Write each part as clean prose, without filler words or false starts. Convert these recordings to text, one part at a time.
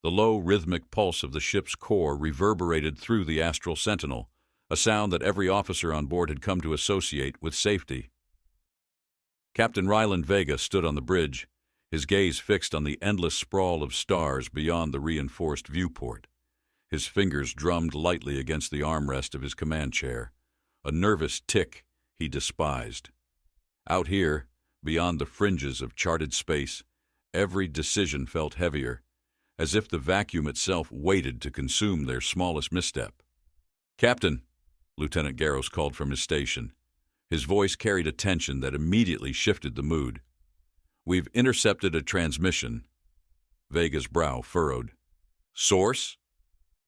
The low, rhythmic pulse of the ship's core reverberated through the astral sentinel, a sound that every officer on board had come to associate with safety. Captain Ryland Vega stood on the bridge, his gaze fixed on the endless sprawl of stars beyond the reinforced viewport. His fingers drummed lightly against the armrest of his command chair, a nervous tick he despised. Out here, beyond the fringes of charted space, every decision felt heavier, as if the vacuum itself waited to consume their smallest misstep. "Captain," Lieutenant Garros called from his station. His voice carried a tension that immediately shifted the mood. "We've intercepted a transmission." Vega's brow furrowed. "Source?"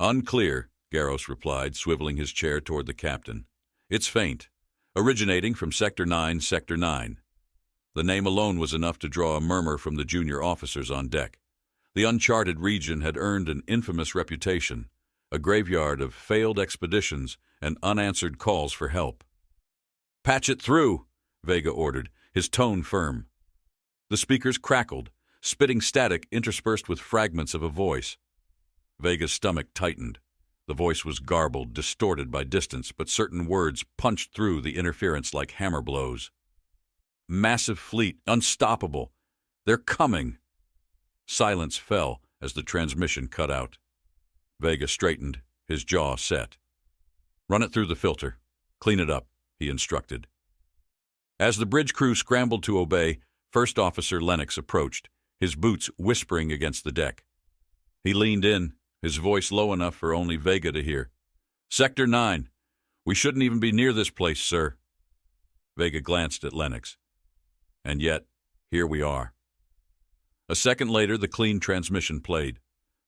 "Unclear," Garros replied, swiveling his chair toward the captain. "It's faint, originating from Sector 9, Sector 9. The name alone was enough to draw a murmur from the junior officers on deck. The uncharted region had earned an infamous reputation, a graveyard of failed expeditions and unanswered calls for help. "Patch it through," Vega ordered, his tone firm. The speakers crackled, spitting static interspersed with fragments of a voice. Vega's stomach tightened. The voice was garbled, distorted by distance, but certain words punched through the interference like hammer blows. "Massive fleet, unstoppable. They're coming." Silence fell as the transmission cut out. Vega straightened, his jaw set. "Run it through the filter. Clean it up," he instructed. As the bridge crew scrambled to obey, First Officer Lennox approached, his boots whispering against the deck. He leaned in, his voice low enough for only Vega to hear. "Sector 9. We shouldn't even be near this place, sir." Vega glanced at Lennox. And yet, here we are. A second later, the clean transmission played.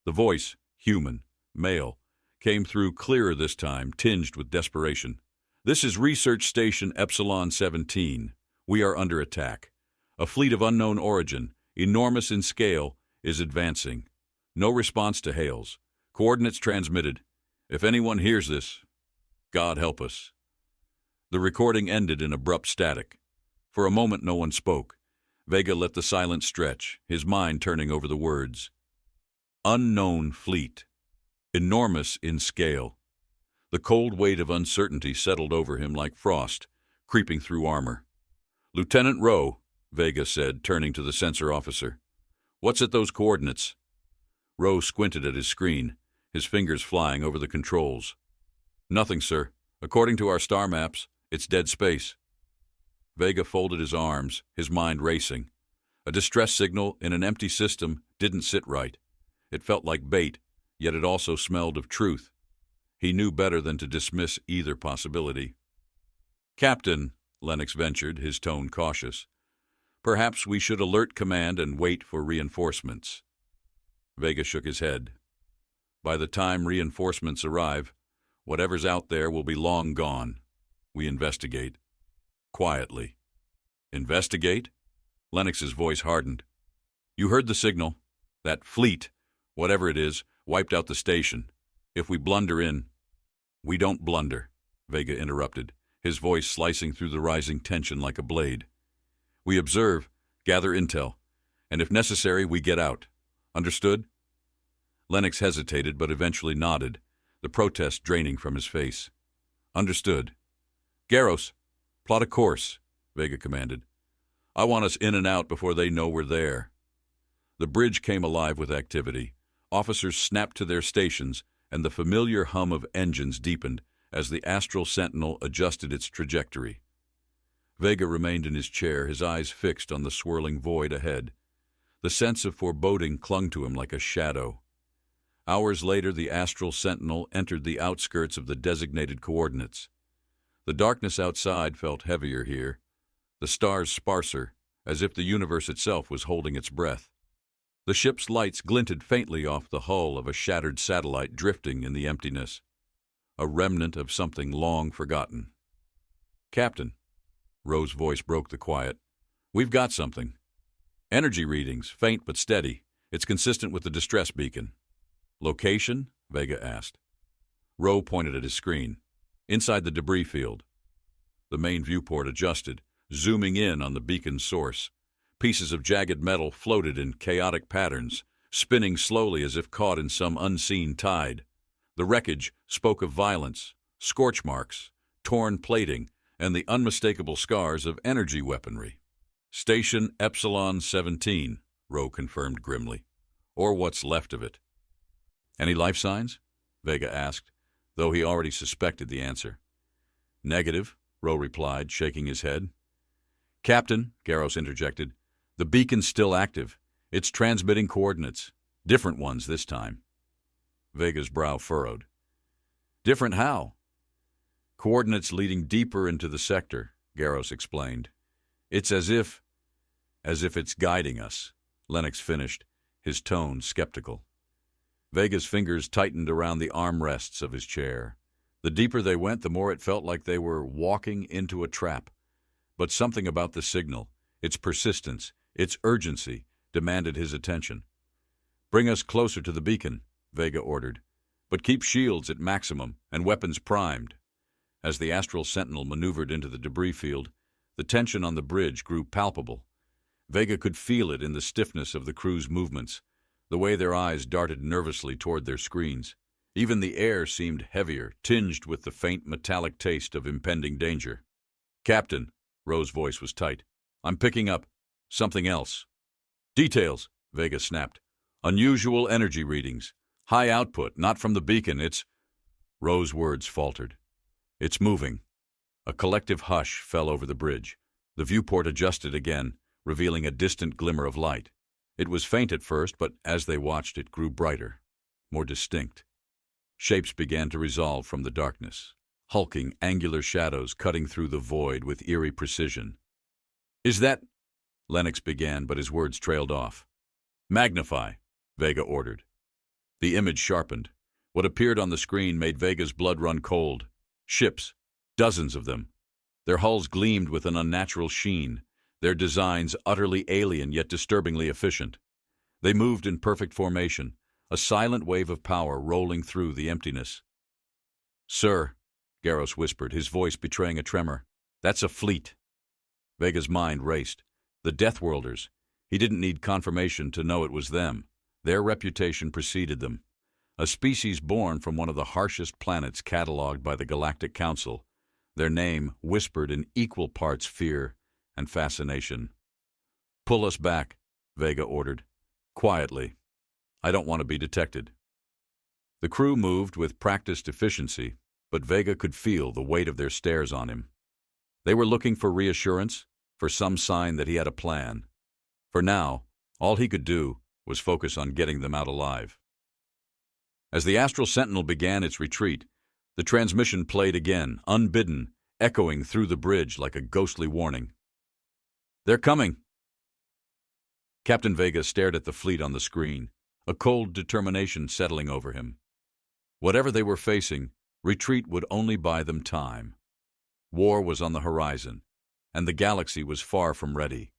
The voice, human, male, came through clearer this time, tinged with desperation. "This is Research Station Epsilon 17. We are under attack. A fleet of unknown origin, enormous in scale, is advancing. No response to hails. Coordinates transmitted. If anyone hears this, God help us." The recording ended in abrupt static. For a moment no one spoke. Vega let the silence stretch, his mind turning over the words. Unknown fleet. Enormous in scale. The cold weight of uncertainty settled over him like frost, creeping through armor. "Lieutenant Rowe," Vega said, turning to the sensor officer. "What's at those coordinates?" Rowe squinted at his screen, his fingers flying over the controls. "Nothing, sir. According to our star maps, it's dead space." Vega folded his arms, his mind racing. A distress signal in an empty system didn't sit right. It felt like bait, yet it also smelled of truth. He knew better than to dismiss either possibility. "Captain," Lennox ventured, his tone cautious, "perhaps we should alert command and wait for reinforcements." Vega shook his head. "By the time reinforcements arrive, whatever's out there will be long gone. We investigate. Quietly." "Investigate?" Lennox's voice hardened. "You heard the signal. That fleet, whatever it is, wiped out the station. If we blunder in—" "We don't blunder," Vega interrupted, his voice slicing through the rising tension like a blade. "We observe, gather intel, and if necessary, we get out. Understood?" Lennox hesitated but eventually nodded, the protest draining from his face. "Understood." "Garros, plot a course," Vega commanded. "I want us in and out before they know we're there." The bridge came alive with activity. Officers snapped to their stations, and the familiar hum of engines deepened as the astral sentinel adjusted its trajectory. Vega remained in his chair, his eyes fixed on the swirling void ahead. The sense of foreboding clung to him like a shadow. Hours later, the astral sentinel entered the outskirts of the designated coordinates. The darkness outside felt heavier here, the stars sparser, as if the universe itself was holding its breath. The ship's lights glinted faintly off the hull of a shattered satellite drifting in the emptiness, a remnant of something long forgotten. "Captain," Rowe's voice broke the quiet, "we've got something. Energy readings, faint but steady. It's consistent with the distress beacon." "Location?" Vega asked. Rowe pointed at his screen. "Inside the debris field." The main viewport adjusted, zooming in on the beacon's source. Pieces of jagged metal floated in chaotic patterns, spinning slowly as if caught in some unseen tide. The wreckage spoke of violence, scorch marks, torn plating, and the unmistakable scars of energy weaponry. Station Epsilon 17, Rowe confirmed grimly. Or what's left of it. Any life signs? Vega asked, though he already suspected the answer. Negative, Rowe replied, shaking his head. Captain, Garros interjected, the beacon's still active. It's transmitting coordinates. Different ones this time. Vega's brow furrowed. Different how? Coordinates leading deeper into the sector, Garros explained. It's as if it's guiding us, Lennox finished, his tone skeptical. Vega's fingers tightened around the armrests of his chair. The deeper they went, the more it felt like they were walking into a trap. But something about the signal, its persistence, its urgency, demanded his attention. Bring us closer to the beacon, Vega ordered, but keep shields at maximum and weapons primed. As the astral sentinel maneuvered into the debris field, the tension on the bridge grew palpable. Vega could feel it in the stiffness of the crew's movements, the way their eyes darted nervously toward their screens. Even the air seemed heavier, tinged with the faint metallic taste of impending danger. Captain, Rowe's voice was tight, I'm picking up something else. Details, Vega snapped. Unusual energy readings. High output, not from the beacon, it's... Rowe's words faltered. It's moving. A collective hush fell over the bridge. The viewport adjusted again, revealing a distant glimmer of light. It was faint at first, but as they watched it grew brighter, more distinct. Shapes began to resolve from the darkness, hulking, angular shadows cutting through the void with eerie precision. Is that... Lennox began, but his words trailed off. Magnify, Vega ordered. The image sharpened. What appeared on the screen made Vega's blood run cold. Ships, dozens of them. Their hulls gleamed with an unnatural sheen, their designs utterly alien yet disturbingly efficient. They moved in perfect formation, a silent wave of power rolling through the emptiness. Sir, Garros whispered, his voice betraying a tremor, that's a fleet. Vega's mind raced. The Deathworlders. He didn't need confirmation to know it was them. Their reputation preceded them. A species born from one of the harshest planets catalogued by the Galactic Council, their name whispered in equal parts fear and fascination. Pull us back, Vega ordered. Quietly. I don't want to be detected. The crew moved with practiced efficiency, but Vega could feel the weight of their stares on him. They were looking for reassurance, for some sign that he had a plan. For now, all he could do was focus on getting them out alive. As the Astral Sentinel began its retreat, the transmission played again, unbidden, echoing through the bridge like a ghostly warning. They're coming! Captain Vega stared at the fleet on the screen, a cold determination settling over him. Whatever they were facing, retreat would only buy them time. War was on the horizon, and the galaxy was far from ready.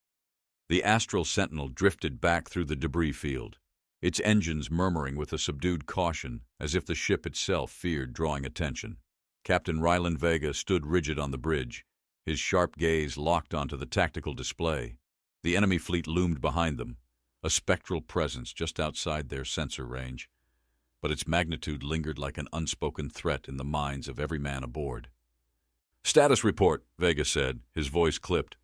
The Astral Sentinel drifted back through the debris field, its engines murmuring with a subdued caution as if the ship itself feared drawing attention. Captain Ryland Vega stood rigid on the bridge, his sharp gaze locked onto the tactical display. The enemy fleet loomed behind them, a spectral presence just outside their sensor range, but its magnitude lingered like an unspoken threat in the minds of every man aboard. Status report, Vega said, his voice clipped.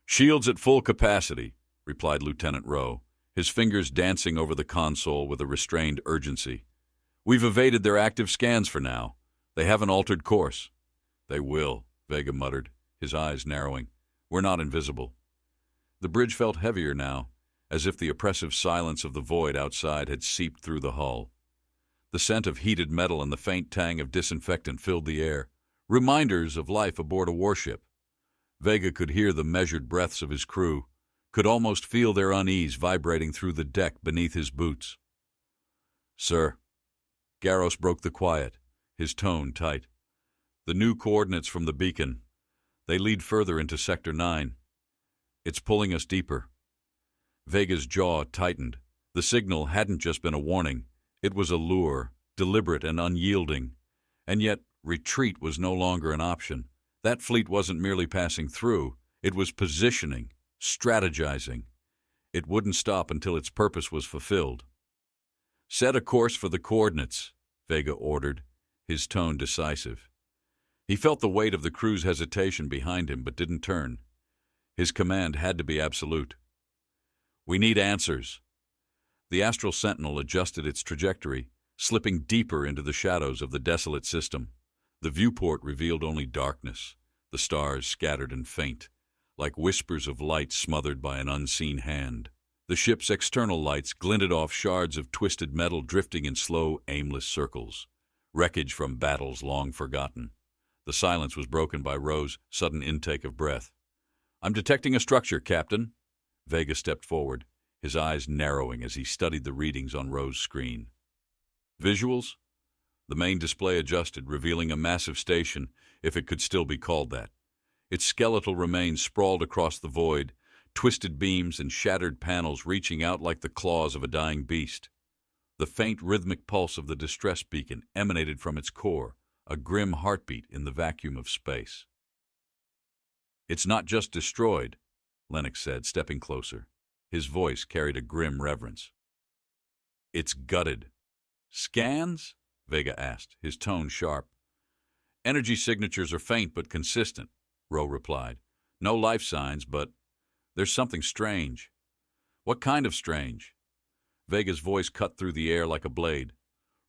Shields at full capacity, replied Lieutenant Rowe, his fingers dancing over the console with a restrained urgency. We've evaded their active scans for now. They haven't altered course. They will, Vega muttered, his eyes narrowing. We're not invisible. The bridge felt heavier now, as if the oppressive silence of the void outside had seeped through the hull. The scent of heated metal and the faint tang of disinfectant filled the air, reminders of life aboard a warship. Vega could hear the measured breaths of his crew, could almost feel their unease vibrating through the deck beneath his boots. Sir. Garros broke the quiet, his tone tight. The new coordinates from the beacon. They lead further into Sector 9. It's pulling us deeper. Vega's jaw tightened. The signal hadn't just been a warning. It was a lure, deliberate and unyielding. And yet, retreat was no longer an option. That fleet wasn't merely passing through. It was positioning, strategizing. It wouldn't stop until its purpose was fulfilled. "Set a course for the coordinates," Vega ordered, his tone decisive. He felt the weight of the crew's hesitation behind him but didn't turn. His command had to be absolute. "We need answers." The astral sentinel adjusted its trajectory, slipping deeper into the shadows of the desolate system. The viewport revealed only darkness, the stars scattered and faint, like whispers of light smothered by an unseen hand. The ship's external lights glinted off shards of twisted metal drifting in slow, aimless circles, wreckage from battles long forgotten. The silence was broken by Ro's sudden intake of breath. "I'm detecting a structure, Captain." Vega stepped forward, his eyes narrowing as he studied the readings on Ro's screen. "Visuals?" The main display adjusted, revealing a massive station, if it could still be called that. Its skeletal remains sprawled across the void, twisted beams and shattered panels reaching out like the claws of a dying beast. The faint rhythmic pulse of the distress beacon emanated from its core, a grim heartbeat in the vacuum of space. "It's not just destroyed," Lennox said, stepping closer. His voice carried a grim reverence. "It's gutted." "Scans?" Vega asked, his tone sharp. "Energy signatures are faint but consistent," Ro replied. "No life signs, but there's something strange." "What kind of strange?" Vega's voice cut through the air like a blade.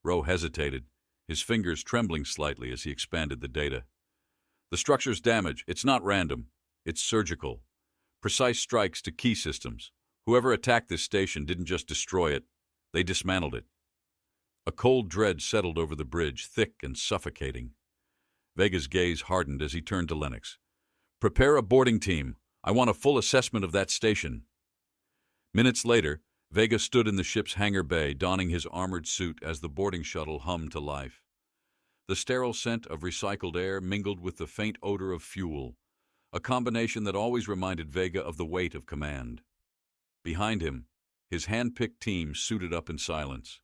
Ro hesitated, his fingers trembling slightly as he expanded the data. "The structure's damage. It's not random. It's surgical. Precise strikes to key systems. Whoever attacked this station didn't just destroy it, they dismantled it." A cold dread settled over the bridge, thick and suffocating. Vega's gaze hardened as he turned to Lennox. "Prepare a boarding team. I want a full assessment of that station." Minutes later, Vega stood in the ship's hangar bay, donning his armored suit as the boarding shuttle hummed to life. The sterile scent of recycled air mingled with the faint odor of fuel, a combination that always reminded Vega of the weight of command. Behind him, his hand-picked team suited up in silence.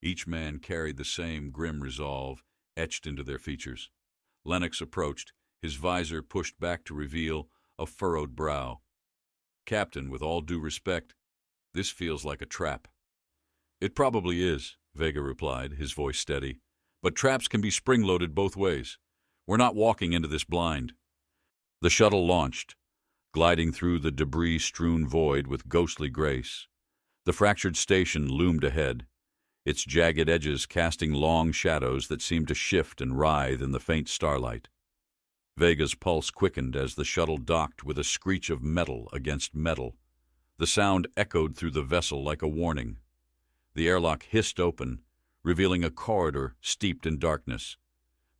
Each man carried the same grim resolve etched into their features. Lennox approached, his visor pushed back to reveal a furrowed brow. "Captain, with all due respect, this feels like a trap." "It probably is," Vega replied, his voice steady. "But traps can be spring-loaded both ways. We're not walking into this blind." The shuttle launched, gliding through the debris-strewn void with ghostly grace. The fractured station loomed ahead, its jagged edges casting long shadows that seemed to shift and writhe in the faint starlight. Vega's pulse quickened as the shuttle docked with a screech of metal against metal. The sound echoed through the vessel like a warning. The airlock hissed open, revealing a corridor steeped in darkness.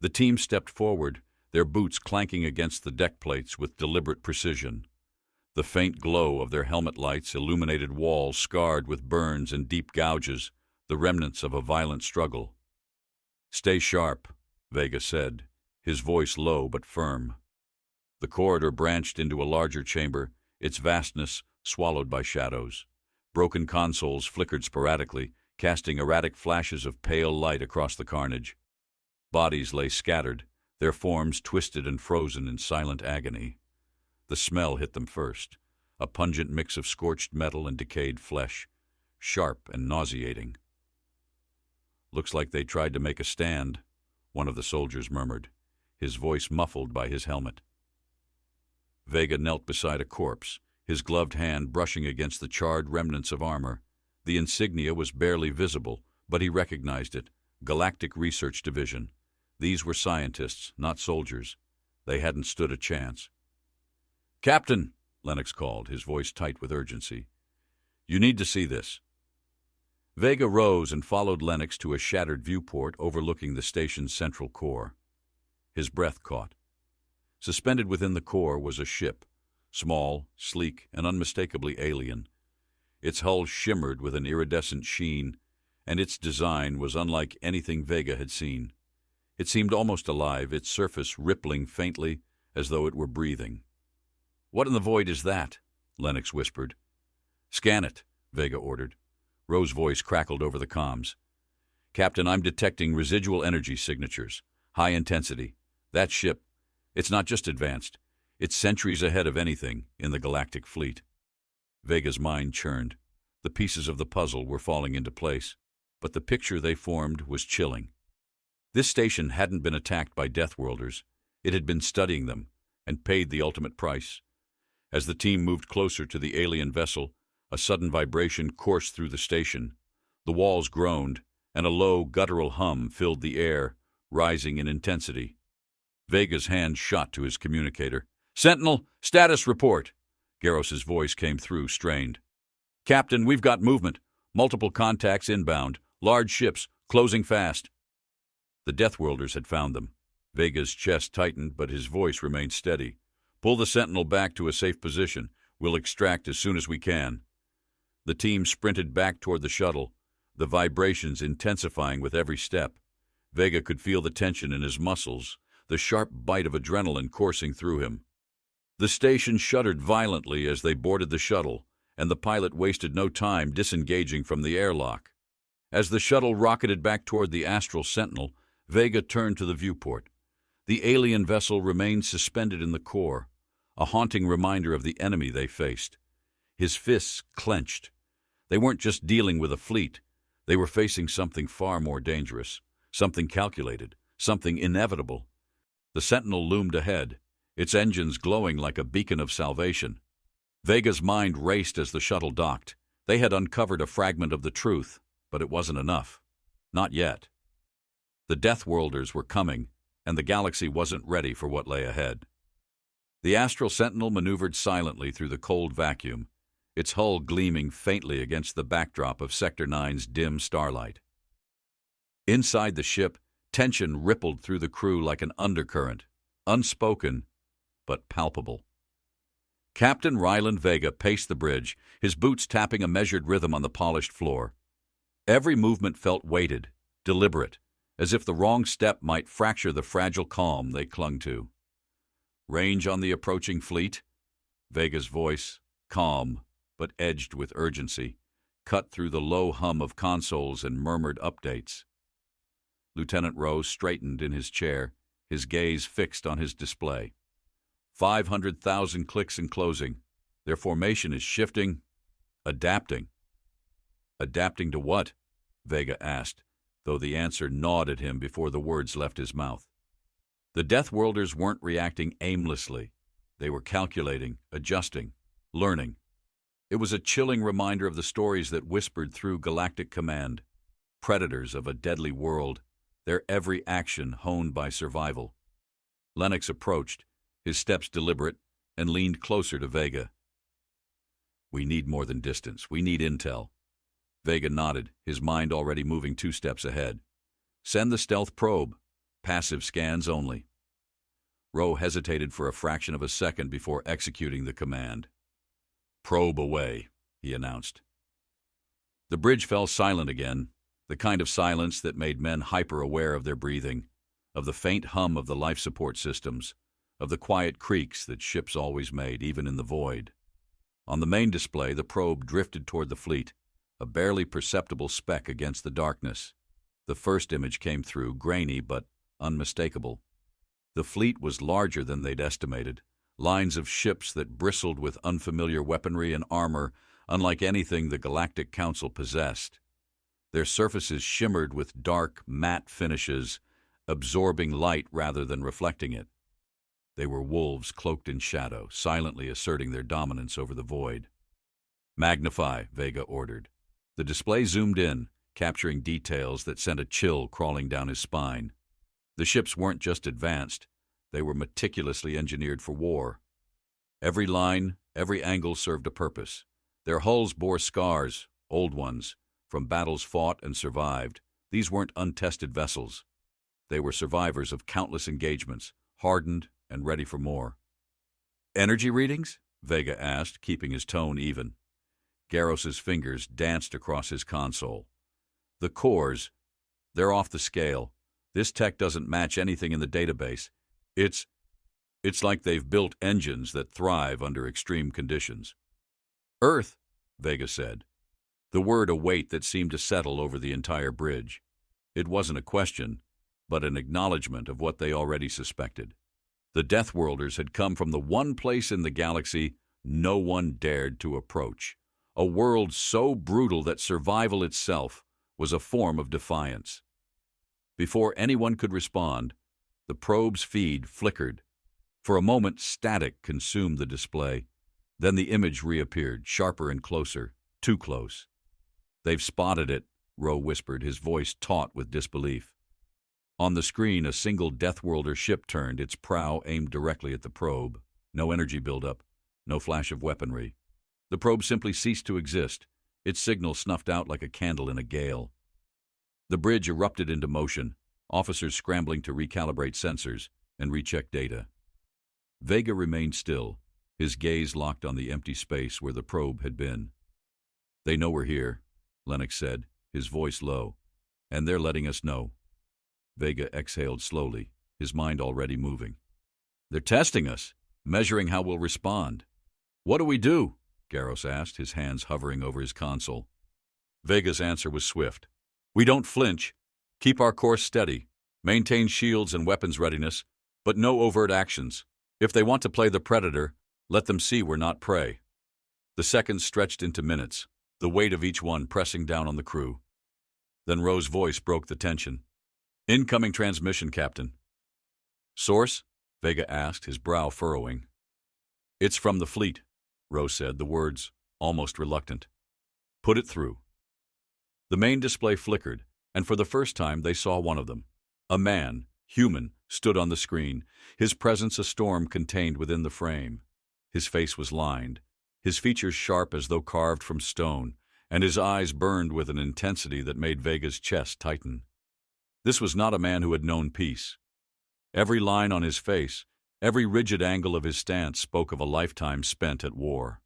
The team stepped forward, their boots clanking against the deck plates with deliberate precision. The faint glow of their helmet lights illuminated walls scarred with burns and deep gouges, the remnants of a violent struggle. "Stay sharp," Vega said, his voice low but firm. The corridor branched into a larger chamber, its vastness swallowed by shadows. Broken consoles flickered sporadically, casting erratic flashes of pale light across the carnage. Bodies lay scattered, their forms twisted and frozen in silent agony. The smell hit them first, a pungent mix of scorched metal and decayed flesh, sharp and nauseating. "Looks like they tried to make a stand," one of the soldiers murmured, his voice muffled by his helmet. Vega knelt beside a corpse, his gloved hand brushing against the charred remnants of armor. The insignia was barely visible, but he recognized it. Galactic Research Division. These were scientists, not soldiers. They hadn't stood a chance. "Captain," Lennox called, his voice tight with urgency. "You need to see this." Vega rose and followed Lennox to a shattered viewport overlooking the station's central core. His breath caught. Suspended within the core was a ship, small, sleek, and unmistakably alien. Its hull shimmered with an iridescent sheen, and its design was unlike anything Vega had seen. It seemed almost alive, its surface rippling faintly as though it were breathing. "What in the void is that?" Lennox whispered. "Scan it," Vega ordered. Ro's voice crackled over the comms. "Captain, I'm detecting residual energy signatures. High intensity. That ship, it's not just advanced. It's centuries ahead of anything in the galactic fleet." Vega's mind churned. The pieces of the puzzle were falling into place, but the picture they formed was chilling. This station hadn't been attacked by Deathworlders. It had been studying them, and paid the ultimate price. As the team moved closer to the alien vessel, a sudden vibration coursed through the station. The walls groaned, and a low, guttural hum filled the air, rising in intensity. Vega's hand shot to his communicator. "Sentinel, status report!" Garros's voice came through, strained. "Captain, we've got movement. Multiple contacts inbound. Large ships, closing fast." The Deathworlders had found them. Vega's chest tightened, but his voice remained steady. "Pull the Sentinel back to a safe position. We'll extract as soon as we can." The team sprinted back toward the shuttle, the vibrations intensifying with every step. Vega could feel the tension in his muscles, the sharp bite of adrenaline coursing through him. The station shuddered violently as they boarded the shuttle, and the pilot wasted no time disengaging from the airlock. As the shuttle rocketed back toward the astral sentinel, Vega turned to the viewport. The alien vessel remained suspended in the core, a haunting reminder of the enemy they faced. His fists clenched. They weren't just dealing with a fleet. They were facing something far more dangerous, something calculated, something inevitable. The Sentinel loomed ahead, its engines glowing like a beacon of salvation. Vega's mind raced as the shuttle docked. They had uncovered a fragment of the truth, but it wasn't enough. Not yet. The Deathworlders were coming, and the galaxy wasn't ready for what lay ahead. The astral sentinel maneuvered silently through the cold vacuum, its hull gleaming faintly against the backdrop of Sector 9's dim starlight. Inside the ship, tension rippled through the crew like an undercurrent, unspoken but palpable. Captain Ryland Vega paced the bridge, his boots tapping a measured rhythm on the polished floor. Every movement felt weighted, deliberate, as if the wrong step might fracture the fragile calm they clung to. "Range on the approaching fleet?" Vega's voice, calm but edged with urgency, cut through the low hum of consoles and murmured updates. Lieutenant Rose straightened in his chair, his gaze fixed on his display. 500,000 clicks in closing. Their formation is shifting, adapting. "Adapting to what?" Vega asked, though the answer gnawed at him before the words left his mouth. The Deathworlders weren't reacting aimlessly. They were calculating, adjusting, learning. It was a chilling reminder of the stories that whispered through Galactic Command. Predators of a deadly world, their every action honed by survival. Lennox approached, his steps deliberate, and leaned closer to Vega. "We need more than distance. We need intel." Vega nodded, his mind already moving 2 steps ahead. "Send the stealth probe. Passive scans only." Rowe hesitated for a fraction of a second before executing the command. "Probe away," he announced. The bridge fell silent again, the kind of silence that made men hyper-aware of their breathing, of the faint hum of the life support systems, of the quiet creaks that ships always made, even in the void. On the main display, the probe drifted toward the fleet, a barely perceptible speck against the darkness. The first image came through, grainy but unmistakable. The fleet was larger than they'd estimated, lines of ships that bristled with unfamiliar weaponry and armor unlike anything the Galactic Council possessed. Their surfaces shimmered with dark, matte finishes, absorbing light rather than reflecting it. They were wolves cloaked in shadow, silently asserting their dominance over the void. "Magnify," Vega ordered. The display zoomed in, capturing details that sent a chill crawling down his spine. The ships weren't just advanced, they were meticulously engineered for war. Every line, every angle served a purpose. Their hulls bore scars, old ones, from battles fought and survived. These weren't untested vessels. They were survivors of countless engagements, hardened and ready for more. "Energy readings?" Vega asked, keeping his tone even. Garros's fingers danced across his console. "The cores, they're off the scale. This tech doesn't match anything in the database. It's like they've built engines that thrive under extreme conditions." "Earth," Vega said, the word a weight that seemed to settle over the entire bridge. It wasn't a question, but an acknowledgement of what they already suspected. The Deathworlders had come from the one place in the galaxy no one dared to approach. A world so brutal that survival itself was a form of defiance. Before anyone could respond, the probe's feed flickered. For a moment, static consumed the display. Then the image reappeared, sharper and closer, too close. "They've spotted it," Rowe whispered, his voice taut with disbelief. On the screen, a single Deathworlder ship turned, its prow aimed directly at the probe. No energy buildup, no flash of weaponry. The probe simply ceased to exist, its signal snuffed out like a candle in a gale. The bridge erupted into motion, officers scrambling to recalibrate sensors and recheck data. Vega remained still, his gaze locked on the empty space where the probe had been. "They know we're here," Lennox said, his voice low. "And they're letting us know." Vega exhaled slowly, his mind already moving. "They're testing us, measuring how we'll respond." "What do we do?" Garros asked, his hands hovering over his console. Vega's answer was swift. "We don't flinch. Keep our course steady. Maintain shields and weapons readiness, but no overt actions. If they want to play the predator, let them see we're not prey." The seconds stretched into minutes, the weight of each one pressing down on the crew. Then Rowe's voice broke the tension. "Incoming transmission, Captain." "Source?" Vega asked, his brow furrowing. "It's from the fleet," Rowe said, the words almost reluctant. "Put it through." The main display flickered, and for the first time they saw one of them. A man, human, stood on the screen, his presence a storm contained within the frame. His face was lined, his features sharp as though carved from stone, and his eyes burned with an intensity that made Vega's chest tighten. This was not a man who had known peace. Every line on his face, every rigid angle of his stance spoke of a lifetime spent at war.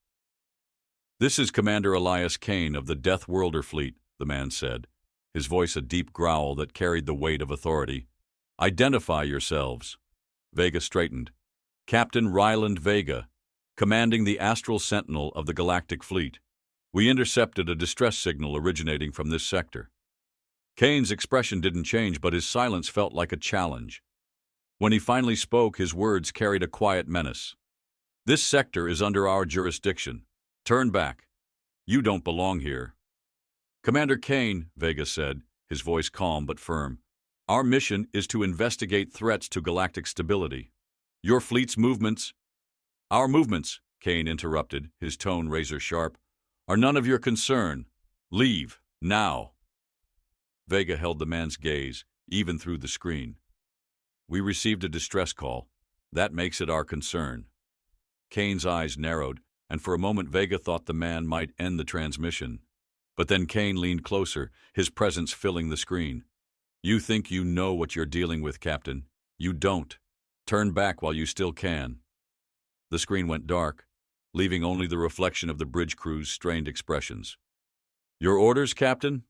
"This is Commander Elias Kane of the Deathworlder Fleet," the man said, his voice a deep growl that carried the weight of authority. "Identify yourselves." Vega straightened. "Captain Ryland Vega, commanding the Astral Sentinel of the Galactic Fleet. We intercepted a distress signal originating from this sector." Kane's expression didn't change, but his silence felt like a challenge. When he finally spoke, his words carried a quiet menace. "This sector is under our jurisdiction. Turn back. You don't belong here." "Commander Kane," Vega said, his voice calm but firm, "our mission is to investigate threats to galactic stability. Your fleet's movements—" "Our movements," Kane interrupted, his tone razor-sharp, "are none of your concern. Leave, now." Vega held the man's gaze, even through the screen. "We received a distress call. That makes it our concern." Kane's eyes narrowed, and for a moment Vega thought the man might end the transmission. But then Kane leaned closer, his presence filling the screen. "You think you know what you're dealing with, Captain. You don't. Turn back while you still can." The screen went dark, leaving only the reflection of the bridge crew's strained expressions. "Your orders, Captain?"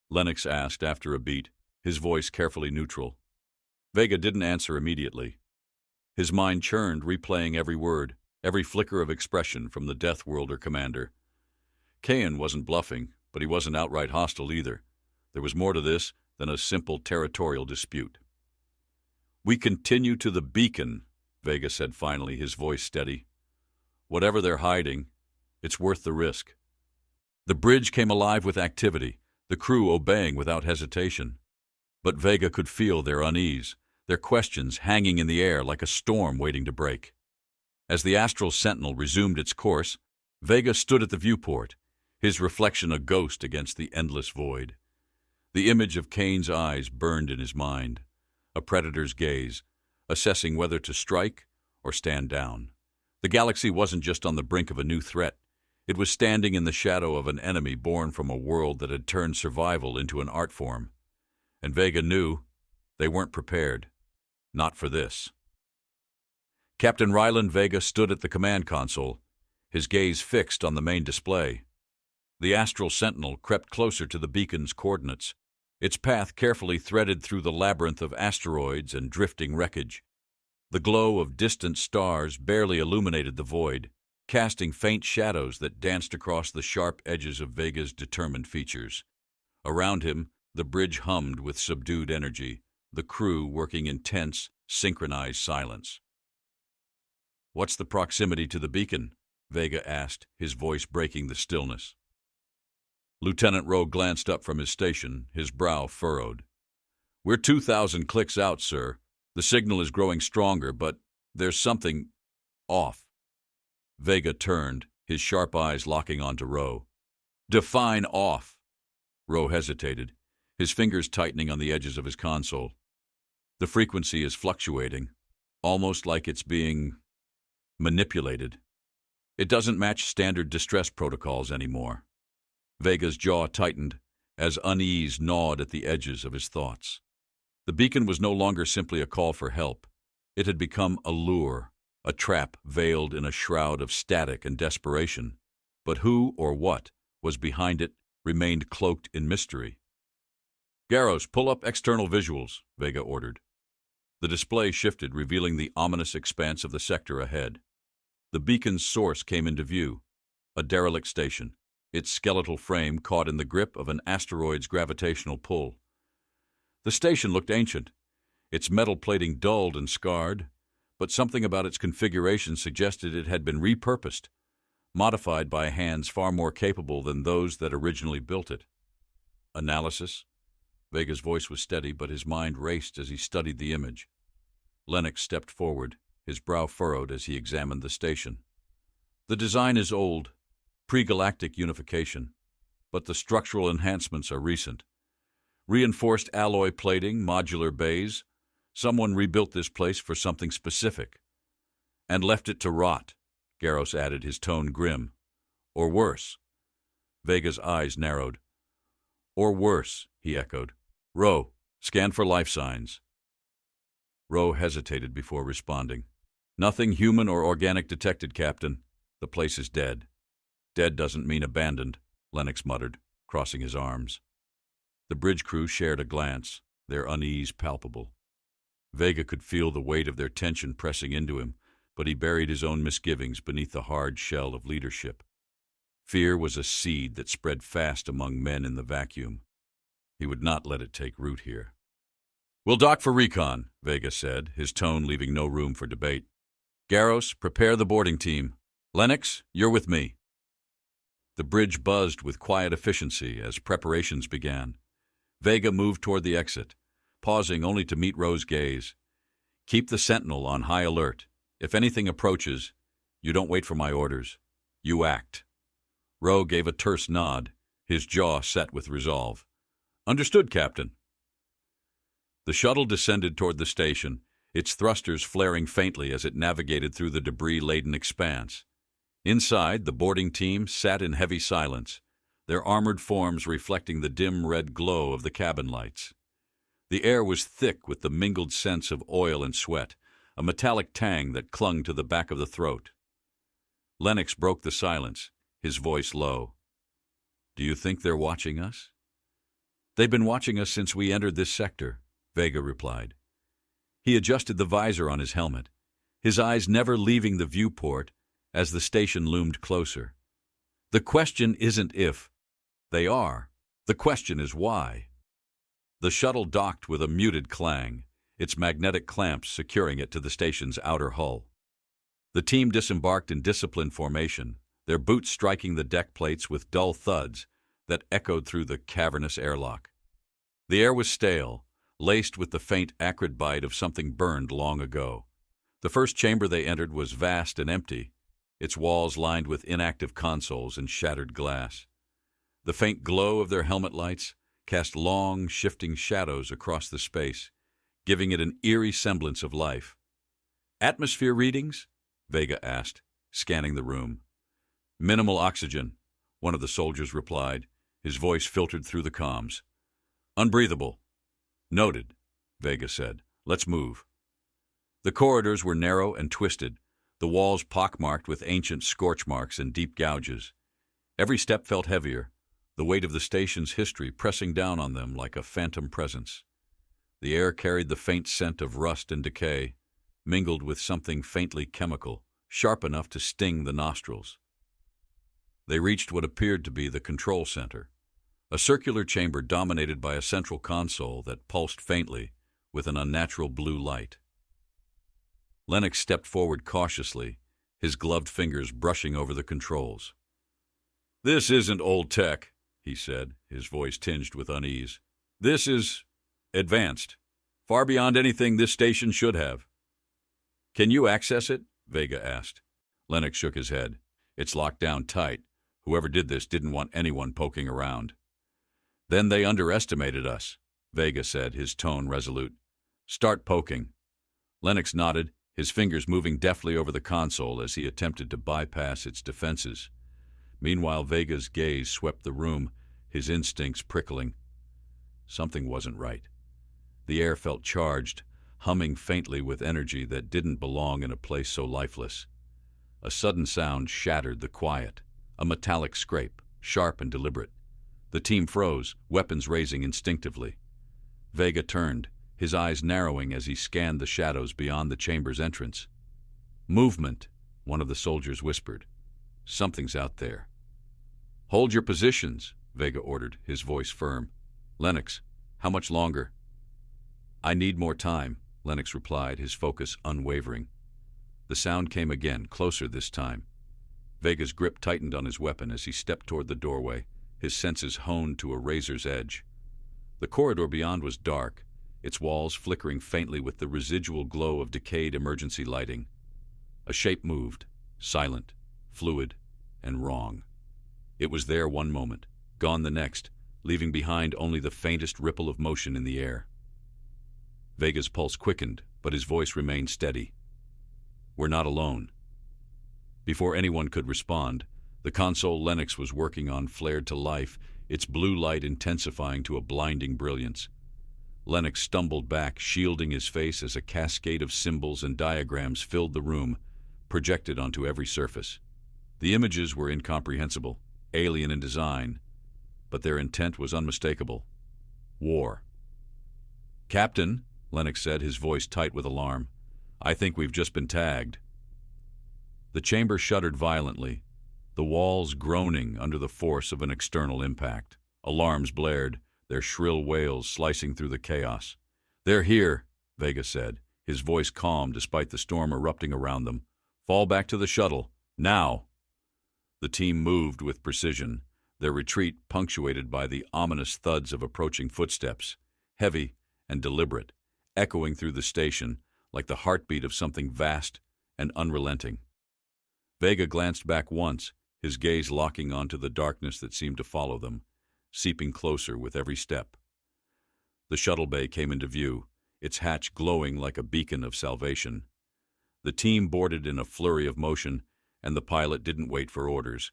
Lennox asked after a beat, his voice carefully neutral. Vega didn't answer immediately. His mind churned, replaying every word, every flicker of expression from the Deathworlder commander. Kane wasn't bluffing, but he wasn't outright hostile either. There was more to this than a simple territorial dispute. "We continue to the beacon," Vega said finally, his voice steady. "Whatever they're hiding, it's worth the risk." The bridge came alive with activity, the crew obeying without hesitation. But Vega could feel their unease, their questions hanging in the air like a storm waiting to break. As the Astral Sentinel resumed its course, Vega stood at the viewport, his reflection a ghost against the endless void. The image of Kane's eyes burned in his mind, a predator's gaze, assessing whether to strike or stand down. The galaxy wasn't just on the brink of a new threat. It was standing in the shadow of an enemy born from a world that had turned survival into an art form. And Vega knew they weren't prepared. Not for this. Captain Ryland Vega stood at the command console, his gaze fixed on the main display. The Astral Sentinel crept closer to the beacon's coordinates, its path carefully threaded through the labyrinth of asteroids and drifting wreckage. The glow of distant stars barely illuminated the void, casting faint shadows that danced across the sharp edges of Vega's determined features. Around him, the bridge hummed with subdued energy, the crew working in tense, synchronized silence. "What's the proximity to the beacon?" Vega asked, his voice breaking the stillness. Lieutenant Rowe glanced up from his station, his brow furrowed. "We're 2,000 clicks out, sir. The signal is growing stronger, but there's something off." Vega turned, his sharp eyes locking onto Rowe. "Define off." Rowe hesitated, his fingers tightening on the edges of his console. "The frequency is fluctuating, almost like it's being manipulated. It doesn't match standard distress protocols anymore." Vega's jaw tightened as unease gnawed at the edges of his thoughts. The beacon was no longer simply a call for help. It had become a lure, a trap veiled in a shroud of static and desperation. But who or what was behind it remained cloaked in mystery. "Garros, pull up external visuals," Vega ordered. The display shifted, revealing the ominous expanse of the sector ahead. The beacon's source came into view, a derelict station, its skeletal frame caught in the grip of an asteroid's gravitational pull. The station looked ancient, its metal plating dulled and scarred, but something about its configuration suggested it had been repurposed, modified by hands far more capable than those that originally built it. "Analysis?" Vega's voice was steady, but his mind raced as he studied the image. Lennox stepped forward, his brow furrowed as he examined the station. "The design is old, pre-galactic unification, but the structural enhancements are recent. Reinforced alloy plating, modular bays. Someone rebuilt this place for something specific. And left it to rot," Garros added, his tone grim. "Or worse." Vega's eyes narrowed. "Or worse," he echoed. "Rowe, scan for life signs." Rowe hesitated before responding. "Nothing human or organic detected, Captain. The place is dead." "Dead doesn't mean abandoned," Lennox muttered, crossing his arms. The bridge crew shared a glance, their unease palpable. Vega could feel the weight of their tension pressing into him, but he buried his own misgivings beneath the hard shell of leadership. Fear was a seed that spread fast among men in the vacuum. He would not let it take root here. "We'll dock for recon," Vega said, his tone leaving no room for debate. "Garros, prepare the boarding team. Lennox, you're with me." The bridge buzzed with quiet efficiency as preparations began. Vega moved toward the exit, pausing only to meet Rowe's gaze. "Keep the sentinel on high alert. If anything approaches, you don't wait for my orders. You act." Rowe gave a terse nod, his jaw set with resolve. "Understood, Captain." The shuttle descended toward the station, its thrusters flaring faintly as it navigated through the debris-laden expanse. Inside, the boarding team sat in heavy silence, their armored forms reflecting the dim red glow of the cabin lights. The air was thick with the mingled scents of oil and sweat, a metallic tang that clung to the back of the throat. Lennox broke the silence, his voice low. "Do you think they're watching us?" "They've been watching us since we entered this sector," Vega replied. He adjusted the visor on his helmet, his eyes never leaving the viewport as the station loomed closer. "The question isn't if they are. The question is why." The shuttle docked with a muted clang, its magnetic clamps securing it to the station's outer hull. The team disembarked in disciplined formation, their boots striking the deck plates with dull thuds that echoed through the cavernous airlock. The air was stale, laced with the faint, acrid bite of something burned long ago. The first chamber they entered was vast and empty, its walls lined with inactive consoles and shattered glass. The faint glow of their helmet lights cast long, shifting shadows across the space, giving it an eerie semblance of life. "Atmosphere readings?" Vega asked, scanning the room. "Minimal oxygen," one of the soldiers replied, his voice filtered through the comms. "Unbreathable." "Noted," Vega said. "Let's move." The corridors were narrow and twisted, the walls pockmarked with ancient scorch marks and deep gouges. Every step felt heavier, the weight of the station's history pressing down on them like a phantom presence. The air carried the faint scent of rust and decay, mingled with something faintly chemical, sharp enough to sting the nostrils. They reached what appeared to be the control center, a circular chamber dominated by a central console that pulsed faintly with an unnatural blue light. Lennox stepped forward cautiously, his gloved fingers brushing over the controls. "This isn't old tech," he said, his voice tinged with unease. "This is advanced, far beyond anything this station should have." "Can you access it?" Vega asked. Lennox shook his head. "It's locked down tight. Whoever did this didn't want anyone poking around." "Then they underestimated us," Vega said, his tone resolute. "Start poking." Lennox nodded, his fingers moving deftly over the console as he attempted to bypass its defenses. Meanwhile, Vega's gaze swept the room, his instincts prickling. Something wasn't right. The air felt charged, humming faintly with energy that didn't belong in a place so lifeless. A sudden sound shattered the quiet, a metallic scrape, sharp and deliberate. The team froze, weapons raising instinctively. Vega turned, his eyes narrowing as he scanned the shadows beyond the chamber's entrance. "Movement," one of the soldiers whispered. "Something's out there." "Hold your positions," Vega ordered, his voice firm. "Lennox, how much longer?" "I need more time," Lennox replied, his focus unwavering. The sound came again, closer this time. Vega's grip tightened on his weapon as he stepped toward the doorway, his senses honed to a razor's edge. The corridor beyond was dark, its walls flickering faintly with the residual glow of decayed emergency lighting. A shape moved, silent, fluid, and wrong. It was there one moment, gone the next, leaving behind only the faintest ripple of motion in the air. Vega's pulse quickened, but his voice remained steady. "We're not alone." Before anyone could respond, the console Lennox was working on flared to life, its blue light intensifying to a blinding brilliance. Lennox stumbled back, shielding his face as a cascade of symbols and diagrams filled the room, projected onto every surface. The images were incomprehensible, alien in design, but their intent was unmistakable. War. "Captain," Lennox said, his voice tight with alarm, "I think we've just been tagged." The chamber shuddered violently, the walls groaning under the force of an external impact. Alarms blared, their shrill wails slicing through the chaos. "They're here," Vega said, his voice calm despite the storm erupting around them. "Fall back to the shuttle, now." The team moved with precision, their retreat punctuated by the ominous thuds of approaching footsteps, heavy and deliberate, echoing through the station like the heartbeat of something vast and unrelenting. Vega glanced back once, his gaze locking onto the darkness that seemed to follow them, seeping closer with every step. The shuttle bay came into view, its hatch glowing like a beacon of salvation. The team boarded in a flurry of motion, and the pilot didn't wait for orders.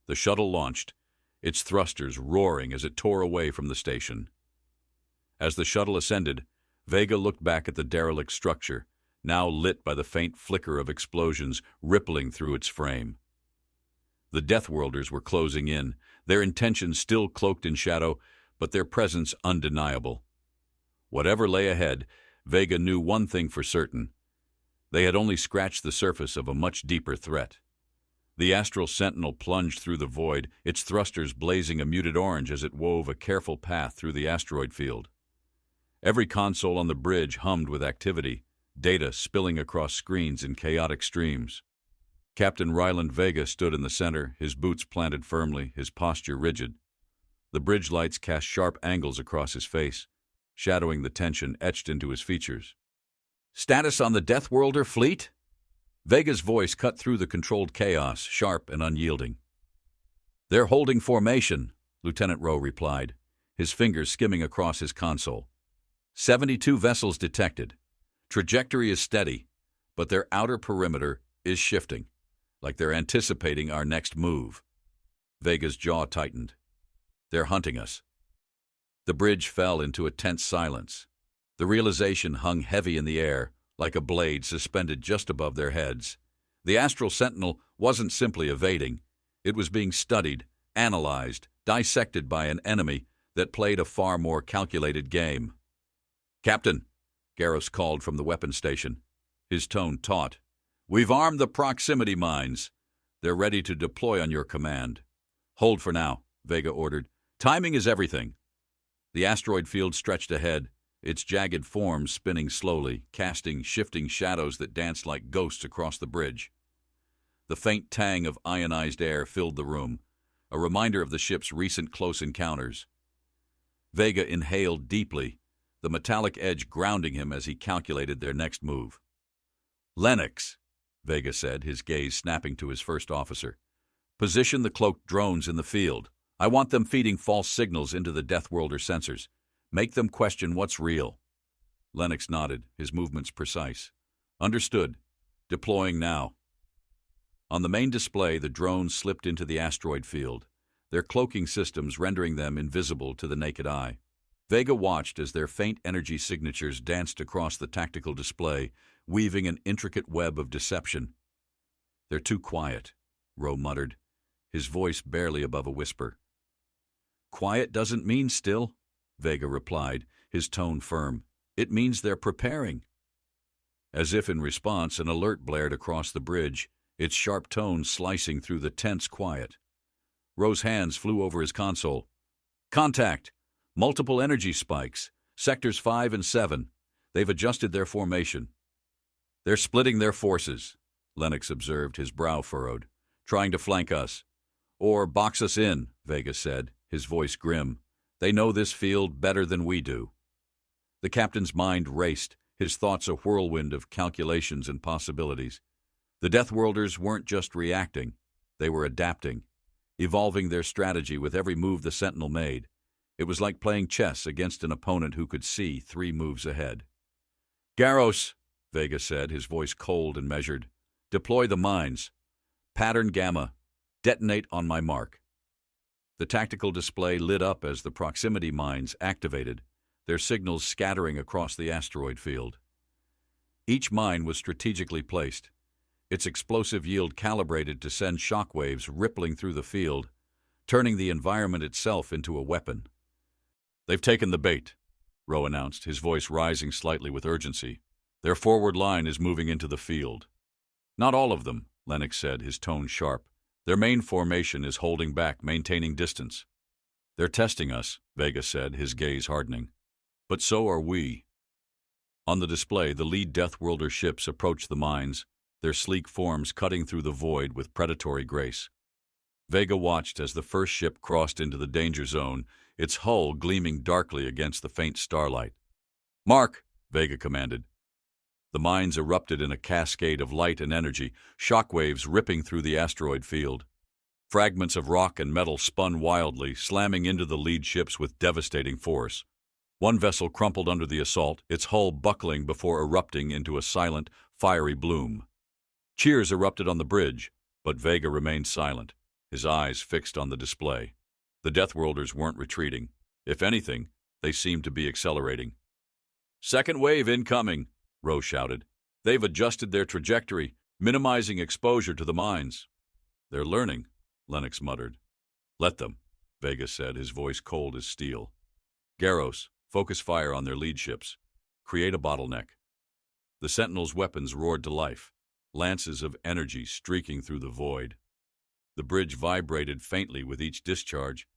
The shuttle launched, its thrusters roaring as it tore away from the station. As the shuttle ascended, Vega looked back at the derelict structure, now lit by the faint flicker of explosions rippling through its frame. The Deathworlders were closing in, their intentions still cloaked in shadow, but their presence undeniable. Whatever lay ahead, Vega knew one thing for certain. They had only scratched the surface of a much deeper threat. The astral sentinel plunged through the void, its thrusters blazing a muted orange as it wove a careful path through the asteroid field. Every console on the bridge hummed with activity, data spilling across screens in chaotic streams. Captain Ryland Vega stood in the center, his boots planted firmly, his posture rigid. The bridge lights cast sharp angles across his face, shadowing the tension etched into his features. "Status on the Deathworlder Fleet?" Vega's voice cut through the controlled chaos, sharp and unyielding. "They're holding formation," Lieutenant Rowe replied, his fingers skimming across his console. 72 vessels detected. Trajectory is steady, but their outer perimeter is shifting, like they're anticipating our next move. Vega's jaw tightened. "They're hunting us." The bridge fell into a tense silence. The realization hung heavy in the air, like a blade suspended just above their heads. The astral sentinel wasn't simply evading. It was being studied, analyzed, dissected by an enemy that played a far more calculated game. "Captain," Garros called from the weapons station, his tone taut, "we've armed the proximity mines. They're ready to deploy on your command." "Hold for now," Vega ordered. "Timing is everything." The asteroid field stretched ahead, its jagged forms spinning slowly, casting shifting shadows that danced like ghosts across the bridge. The faint tang of ionized air filled the room, a reminder of the ship's recent close encounters. Vega inhaled deeply, the metallic edge grounding him as he calculated their next move. "Lennox," Vega said, his gaze snapping to his first officer. "Position the cloaked drones in the field. I want them feeding false signals into the Deathworlder sensors. Make them question what's real." Lennox nodded, his movements precise. "Understood. Deploying now." On the main display, the drones slipped into the asteroid field, their cloaking systems rendering them invisible to the naked eye. Vega watched as their faint energy signatures danced across the tactical display, weaving an intricate web of deception. "They're too quiet," Rowe muttered, his voice barely above a whisper. "Quiet doesn't mean still," Vega replied, his tone firm. "It means they're preparing." As if in response, an alert blared across the bridge, its sharp tones slicing through the tense quiet. Rowe's hands flew over his console. "Contact! Multiple energy spikes. Sectors 5 and 7. They've adjusted their formation." "They're splitting their forces," Lennox observed, his brow furrowed. "Trying to flank us. Or box us in," Vega said, his voice grim. "They know this field better than we do." The captain's mind raced, his thoughts a whirlwind of calculations and possibilities. The Deathworlders weren't just reacting, they were adapting, evolving their strategy with every move the Sentinel made. It was like playing chess against an opponent who could see 3 moves ahead. "Garros," Vega said, his voice cold and measured. "Deploy the mines. Pattern Gamma. Detonate on my mark." The tactical display lit up as the proximity mines activated, their signals scattering across the asteroid field. Each mine was strategically placed, its explosive yield calibrated to send shockwaves rippling through the field, turning the environment itself into a weapon. "They've taken the bait," Rowe announced, his voice rising slightly with urgency. "Their forward line is moving into the field." "Not all of them," Lennox said, his tone sharp. "Their main formation is holding back, maintaining distance." "They're testing us," Vega said, his gaze hardening. "But so are we." On the display, the lead Deathworlder ships approached the mines, their sleek forms cutting through the void with predatory grace. Vega watched as the first ship crossed into the danger zone, its hull gleaming darkly against the faint starlight. "Mark!" Vega commanded. The mines erupted in a cascade of light and energy, shockwaves ripping through the asteroid field. Fragments of rock and metal spun wildly, slamming into the lead ships with devastating force. One vessel crumpled under the assault, its hull buckling before erupting into a silent, fiery bloom. Cheers erupted on the bridge, but Vega remained silent, his eyes fixed on the display. The Deathworlders weren't retreating. If anything, they seemed to be accelerating. "Second wave incoming," Rowe shouted. "They've adjusted their trajectory, minimizing exposure to the mines." "They're learning," Lennox muttered. "Let them," Vega said, his voice cold as steel. "Garros, focus fire on their lead ships. Create a bottleneck." The Sentinel's weapons roared to life, lances of energy streaking through the void. The bridge vibrated faintly with each discharge,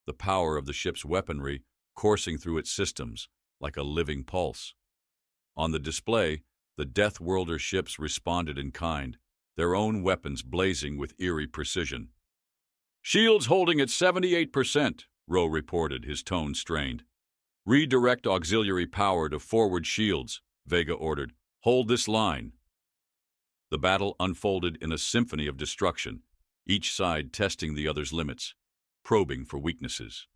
the power of the ship's weaponry coursing through its systems like a living pulse. On the display, the Deathworlder ships responded in kind, their own weapons blazing with eerie precision. "Shields holding at 78%, Rowe reported, his tone strained. "Redirect auxiliary power to forward shields," Vega ordered. "Hold this line." The battle unfolded in a symphony of destruction, each side testing the other's limits, probing for weaknesses.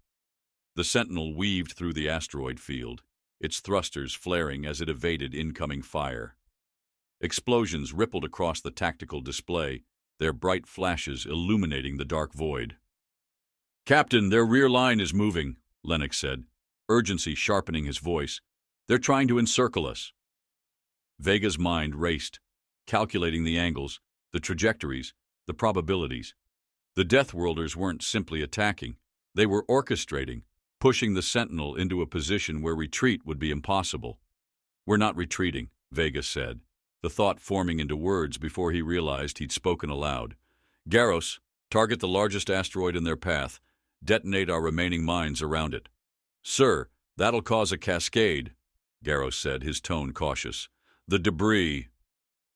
The Sentinel weaved through the asteroid field, its thrusters flaring as it evaded incoming fire. Explosions rippled across the tactical display, their bright flashes illuminating the dark void. "Captain, their rear line is moving," Lennox said, urgency sharpening his voice. "They're trying to encircle us." Vega's mind raced, calculating the angles, the trajectories, the probabilities. The Deathworlders weren't simply attacking. They were orchestrating, pushing the Sentinel into a position where retreat would be impossible. "We're not retreating," Vega said, the thought forming into words before he realized he'd spoken aloud. "Garros, target the largest asteroid in their path. Detonate our remaining mines around it." "Sir, that'll cause a cascade," Garros said, his tone cautious. "The debris—"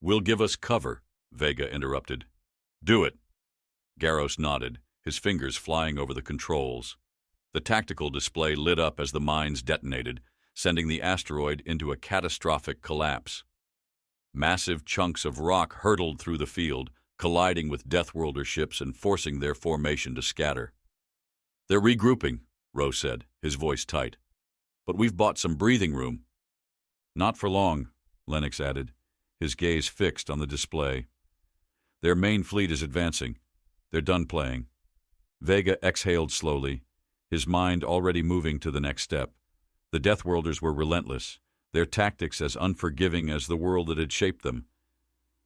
"Will give us cover," Vega interrupted. Do it. Garros nodded, his fingers flying over the controls. The tactical display lit up as the mines detonated, sending the asteroid into a catastrophic collapse. Massive chunks of rock hurtled through the field, colliding with Deathworlder ships and forcing their formation to scatter. They're regrouping, Rowe said, his voice tight. But we've bought some breathing room. Not for long, Lennox added, his gaze fixed on the display. Their main fleet is advancing. They're done playing. Vega exhaled slowly, his mind already moving to the next step. The Deathworlders were relentless, their tactics as unforgiving as the world that had shaped them.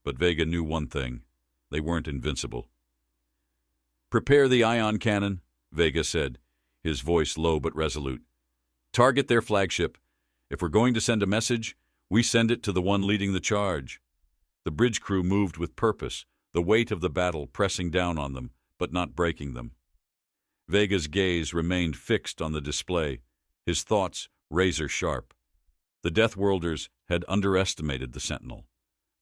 But Vega knew one thing. They weren't invincible. Prepare the ion cannon, Vega said, his voice low but resolute. Target their flagship. If we're going to send a message, we send it to the one leading the charge. The bridge crew moved with purpose, the weight of the battle pressing down on them, but not breaking them. Vega's gaze remained fixed on the display, his thoughts razor-sharp. The Deathworlders had underestimated the Sentinel.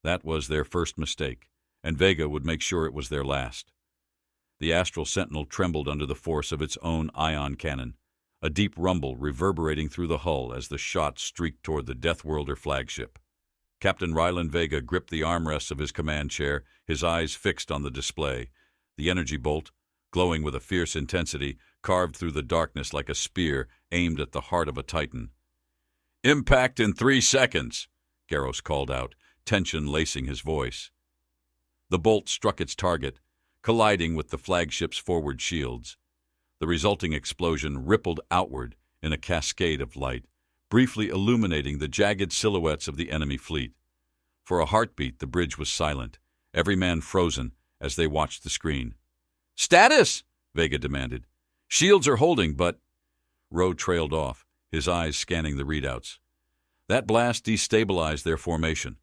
That was their first mistake, and Vega would make sure it was their last. The astral Sentinel trembled under the force of its own ion cannon, a deep rumble reverberating through the hull as the shot streaked toward the Deathworlder flagship. Captain Ryland Vega gripped the armrests of his command chair, his eyes fixed on the display. The energy bolt, glowing with a fierce intensity, carved through the darkness like a spear aimed at the heart of a titan. "Impact in 3 seconds," Garros called out, tension lacing his voice. The bolt struck its target, colliding with the flagship's forward shields. The resulting explosion rippled outward in a cascade of light, briefly illuminating the jagged silhouettes of the enemy fleet. For a heartbeat, the bridge was silent, every man frozen as they watched the screen. "Status!" Vega demanded. "Shields are holding, but—" Rowe trailed off, his eyes scanning the readouts. That blast destabilized their formation.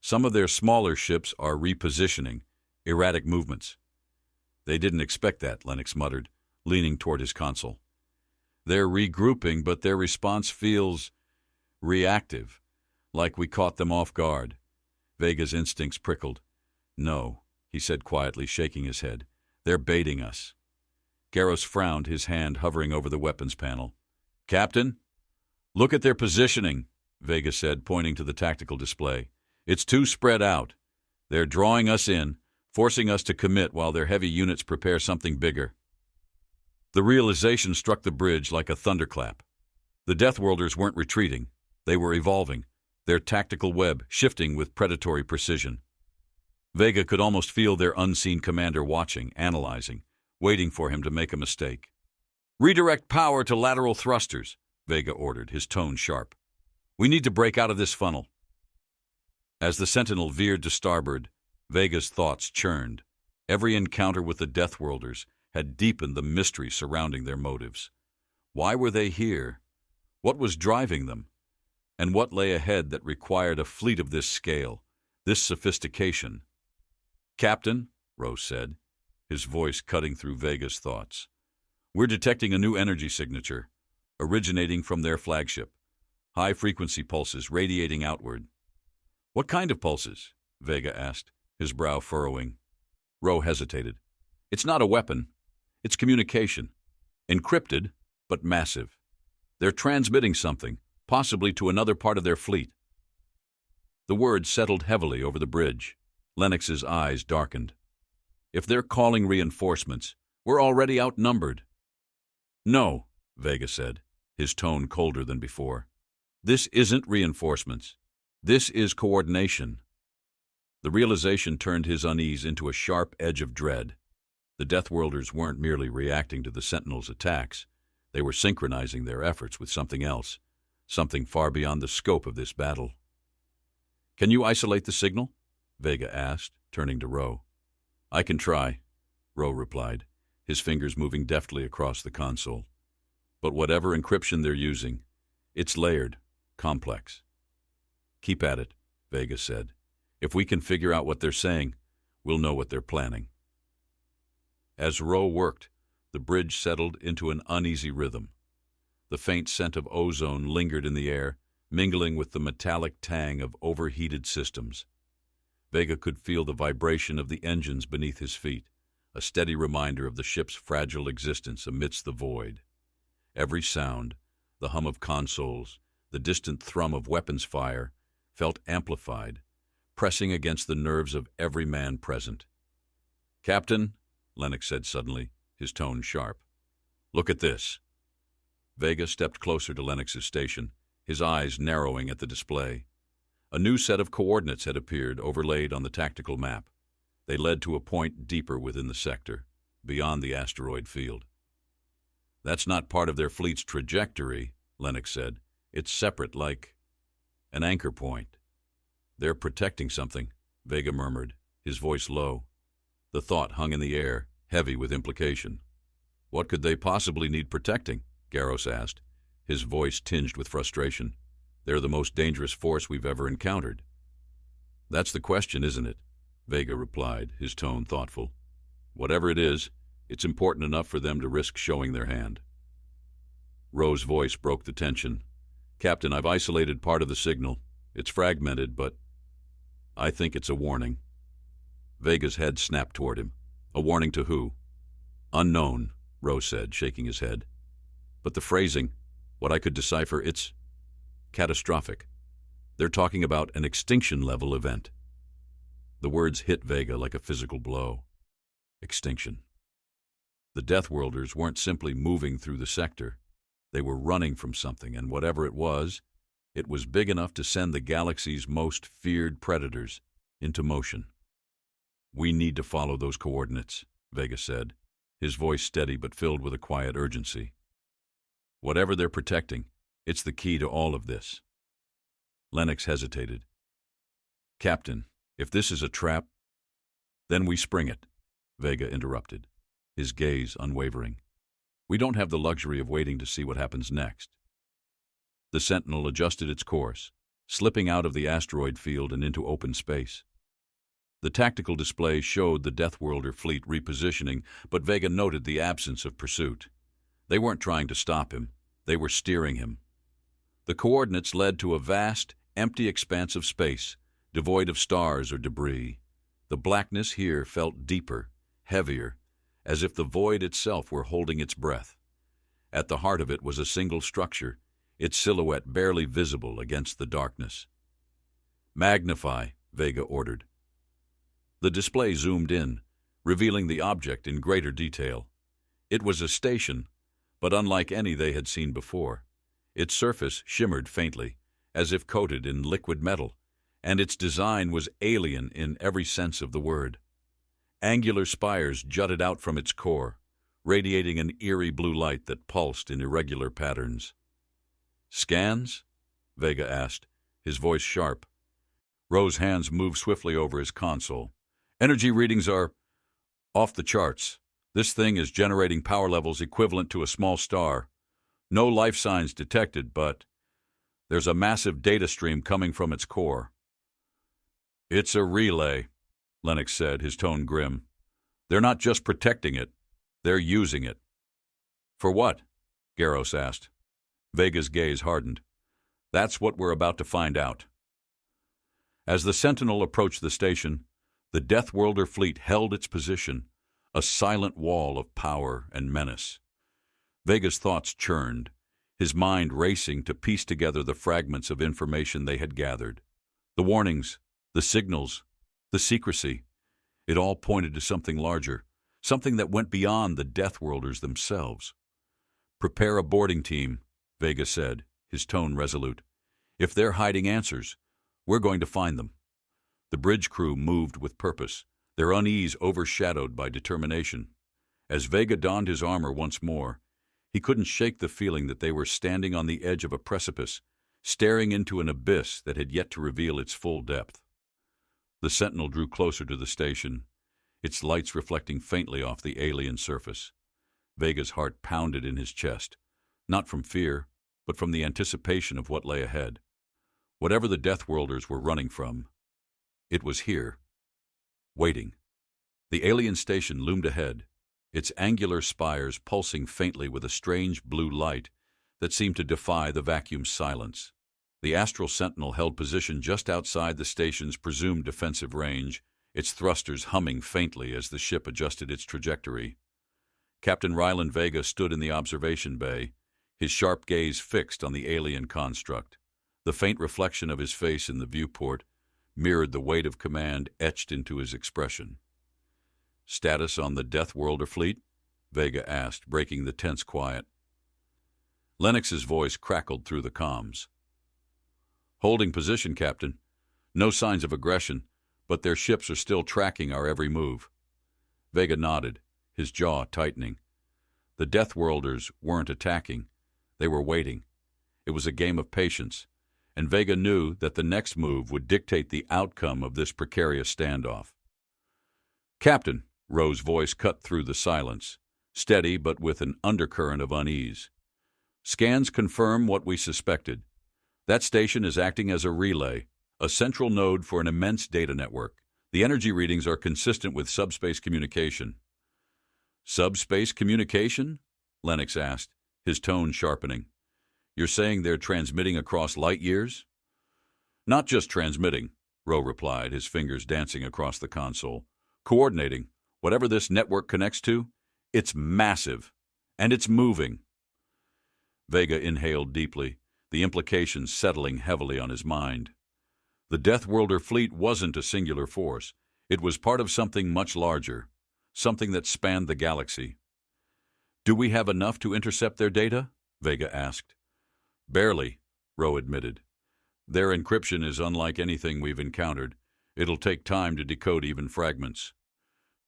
Some of their smaller ships are repositioning, erratic movements. They didn't expect that, Lennox muttered, leaning toward his console. They're regrouping, but their response feels reactive, like we caught them off guard. Vega's instincts prickled. No, he said quietly, shaking his head. They're baiting us. Garros frowned, his hand hovering over the weapons panel. Captain? Look at their positioning, Vega said, pointing to the tactical display. It's too spread out. They're drawing us in, forcing us to commit while their heavy units prepare something bigger. The realization struck the bridge like a thunderclap. The Deathworlders weren't retreating. They were evolving, their tactical web shifting with predatory precision. Vega could almost feel their unseen commander watching, analyzing, waiting for him to make a mistake. "Redirect power to lateral thrusters," Vega ordered, his tone sharp. "We need to break out of this funnel." As the Sentinel veered to starboard, Vega's thoughts churned. Every encounter with the Deathworlders had deepened the mystery surrounding their motives. Why were they here? What was driving them? And what lay ahead that required a fleet of this scale, this sophistication? "Captain," Rose said, his voice cutting through Vega's thoughts, "we're detecting a new energy signature, originating from their flagship. High-frequency pulses radiating outward." "What kind of pulses?" Vega asked, his brow furrowing. Rowe hesitated. "It's not a weapon. It's communication. Encrypted, but massive. They're transmitting something, possibly to another part of their fleet." The words settled heavily over the bridge. Lennox's eyes darkened. "If they're calling reinforcements, we're already outnumbered." "No," Vega said, his tone colder than before. "This isn't reinforcements. This is coordination." The realization turned his unease into a sharp edge of dread. The Deathworlders weren't merely reacting to the Sentinel's attacks. They were synchronizing their efforts with something else, something far beyond the scope of this battle. "Can you isolate the signal?" Vega asked, turning to Rowe. "I can try," Rowe replied, his fingers moving deftly across the console. "But whatever encryption they're using, it's layered, complex." "Keep at it," Vega said. "If we can figure out what they're saying, we'll know what they're planning." As Rowe worked, the bridge settled into an uneasy rhythm. The faint scent of ozone lingered in the air, mingling with the metallic tang of overheated systems. Vega could feel the vibration of the engines beneath his feet, a steady reminder of the ship's fragile existence amidst the void. Every sound, the hum of consoles, the distant thrum of weapons fire, felt amplified, pressing against the nerves of every man present. "Captain," Lennox said suddenly, his tone sharp. "Look at this." Vega stepped closer to Lennox's station, his eyes narrowing at the display. A new set of coordinates had appeared, overlaid on the tactical map. They led to a point deeper within the sector, beyond the asteroid field. "That's not part of their fleet's trajectory," Lennox said. "It's separate, like an anchor point." "They're protecting something," Vega murmured, his voice low. The thought hung in the air, heavy with implication. "What could they possibly need protecting?" Garros asked, his voice tinged with frustration. "They're the most dangerous force we've ever encountered." "That's the question, isn't it?" Vega replied, his tone thoughtful. "Whatever it is, it's important enough for them to risk showing their hand." Rowe's voice broke the tension. "Captain, I've isolated part of the signal. It's fragmented, but I think it's a warning." Vega's head snapped toward him. "A warning to who?" "Unknown," Rowe said, shaking his head. "But the phrasing, what I could decipher, it's catastrophic. They're talking about an extinction-level event." The words hit Vega like a physical blow. Extinction. The Deathworlders weren't simply moving through the sector. They were running from something, and whatever it was big enough to send the galaxy's most feared predators into motion. "We need to follow those coordinates," Vega said, his voice steady but filled with a quiet urgency. "Whatever they're protecting, it's the key to all of this." Lennox hesitated. "Captain, if this is a trap, then we spring it," Vega interrupted, his gaze unwavering. "We don't have the luxury of waiting to see what happens next." The Sentinel adjusted its course, slipping out of the asteroid field and into open space. The tactical display showed the Deathworlder Fleet repositioning, but Vega noted the absence of pursuit. They weren't trying to stop him. They were steering him. The coordinates led to a vast, empty expanse of space, devoid of stars or debris. The blackness here felt deeper, heavier, as if the void itself were holding its breath. At the heart of it was a single structure, its silhouette barely visible against the darkness. "Magnify," Vega ordered. The display zoomed in, revealing the object in greater detail. It was a station, but unlike any they had seen before. Its surface shimmered faintly, as if coated in liquid metal, and its design was alien in every sense of the word. Angular spires jutted out from its core, radiating an eerie blue light that pulsed in irregular patterns. "Scans?" Vega asked, his voice sharp. Rowe's hands moved swiftly over his console. "Energy readings are off the charts. This thing is generating power levels equivalent to a small star. No life signs detected, but there's a massive data stream coming from its core." "It's a relay," Lennox said, his tone grim. "They're not just protecting it, they're using it." "For what?" Garros asked. Vega's gaze hardened. "That's what we're about to find out." As the Sentinel approached the station, the Deathworlder Fleet held its position, a silent wall of power and menace. Vega's thoughts churned, his mind racing to piece together the fragments of information they had gathered. The warnings, the signals, the secrecy, it all pointed to something larger, something that went beyond the Deathworlders themselves. "Prepare a boarding team," Vega said, his tone resolute. "If they're hiding answers, we're going to find them." The bridge crew moved with purpose, their unease overshadowed by determination. As Vega donned his armor once more, he couldn't shake the feeling that they were standing on the edge of a precipice, staring into an abyss that had yet to reveal its full depth. The Sentinel drew closer to the station, its lights reflecting faintly off the alien surface. Vega's heart pounded in his chest, not from fear, but from the anticipation of what lay ahead. Whatever the Deathworlders were running from, it was here, waiting. The alien station loomed ahead, its angular spires pulsing faintly with a strange blue light that seemed to defy the vacuum's silence. The Astral Sentinel held position just outside the station's presumed defensive range, its thrusters humming faintly as the ship adjusted its trajectory. Captain Ryland Vega stood in the observation bay, his sharp gaze fixed on the alien construct. The faint reflection of his face in the viewport mirrored the weight of command etched into his expression. "Status on the Deathworlder Fleet?" Vega asked, breaking the tense quiet. Lennox's voice crackled through the comms. "Holding position, Captain. No signs of aggression, but their ships are still tracking our every move." Vega nodded, his jaw tightening. The Deathworlders weren't attacking. They were waiting. It was a game of patience, and Vega knew that the next move would dictate the outcome of this precarious standoff. "Captain," Rowe's voice cut through the silence, steady but with an undercurrent of unease. "Scans confirm what we suspected. That station is acting as a relay, a central node for an immense data network. The energy readings are consistent with subspace communication." "Subspace communication?" Lennox asked, his tone sharpening. "You're saying they're transmitting across light years?" "Not just transmitting," Rowe replied, his fingers dancing across the console. "Coordinating. Whatever this network connects to, it's massive. And it's moving." Vega inhaled deeply, the implications settling heavily on his mind. The Deathworlder Fleet wasn't a singular force. It was part of something much larger, something that spanned the galaxy. "Do we have enough to intercept their data?" Vega asked. "Barely," Rowe admitted. "Their encryption is unlike anything we've encountered. It'll take time to decode even fragments."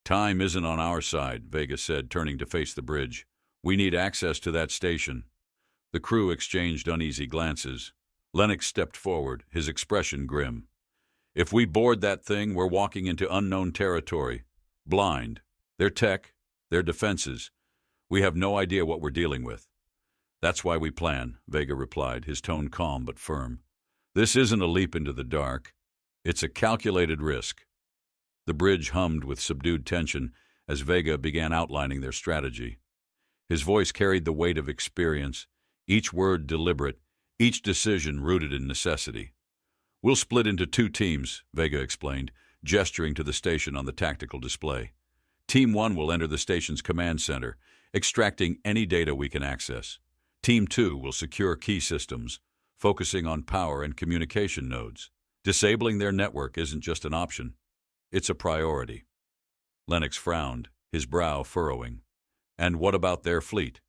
"Time isn't on our side," Vega said, turning to face the bridge. "We need access to that station." The crew exchanged uneasy glances. Lennox stepped forward, his expression grim. "If we board that thing, we're walking into unknown territory. Blind. Their tech, their defenses. We have no idea what we're dealing with." "That's why we plan," Vega replied, his tone calm but firm. "This isn't a leap into the dark. It's a calculated risk." The bridge hummed with subdued tension as Vega began outlining their strategy. His voice carried the weight of experience, each word deliberate, each decision rooted in necessity. "We'll split into 2 teams, Vega explained, gesturing to the station on the tactical display. Team 1 will enter the station's command center, extracting any data we can access. Team 2 will secure key systems, focusing on power and communication nodes. Disabling their network isn't just an option. It's a priority." Lennox frowned, his brow furrowing. "And what about their fleet?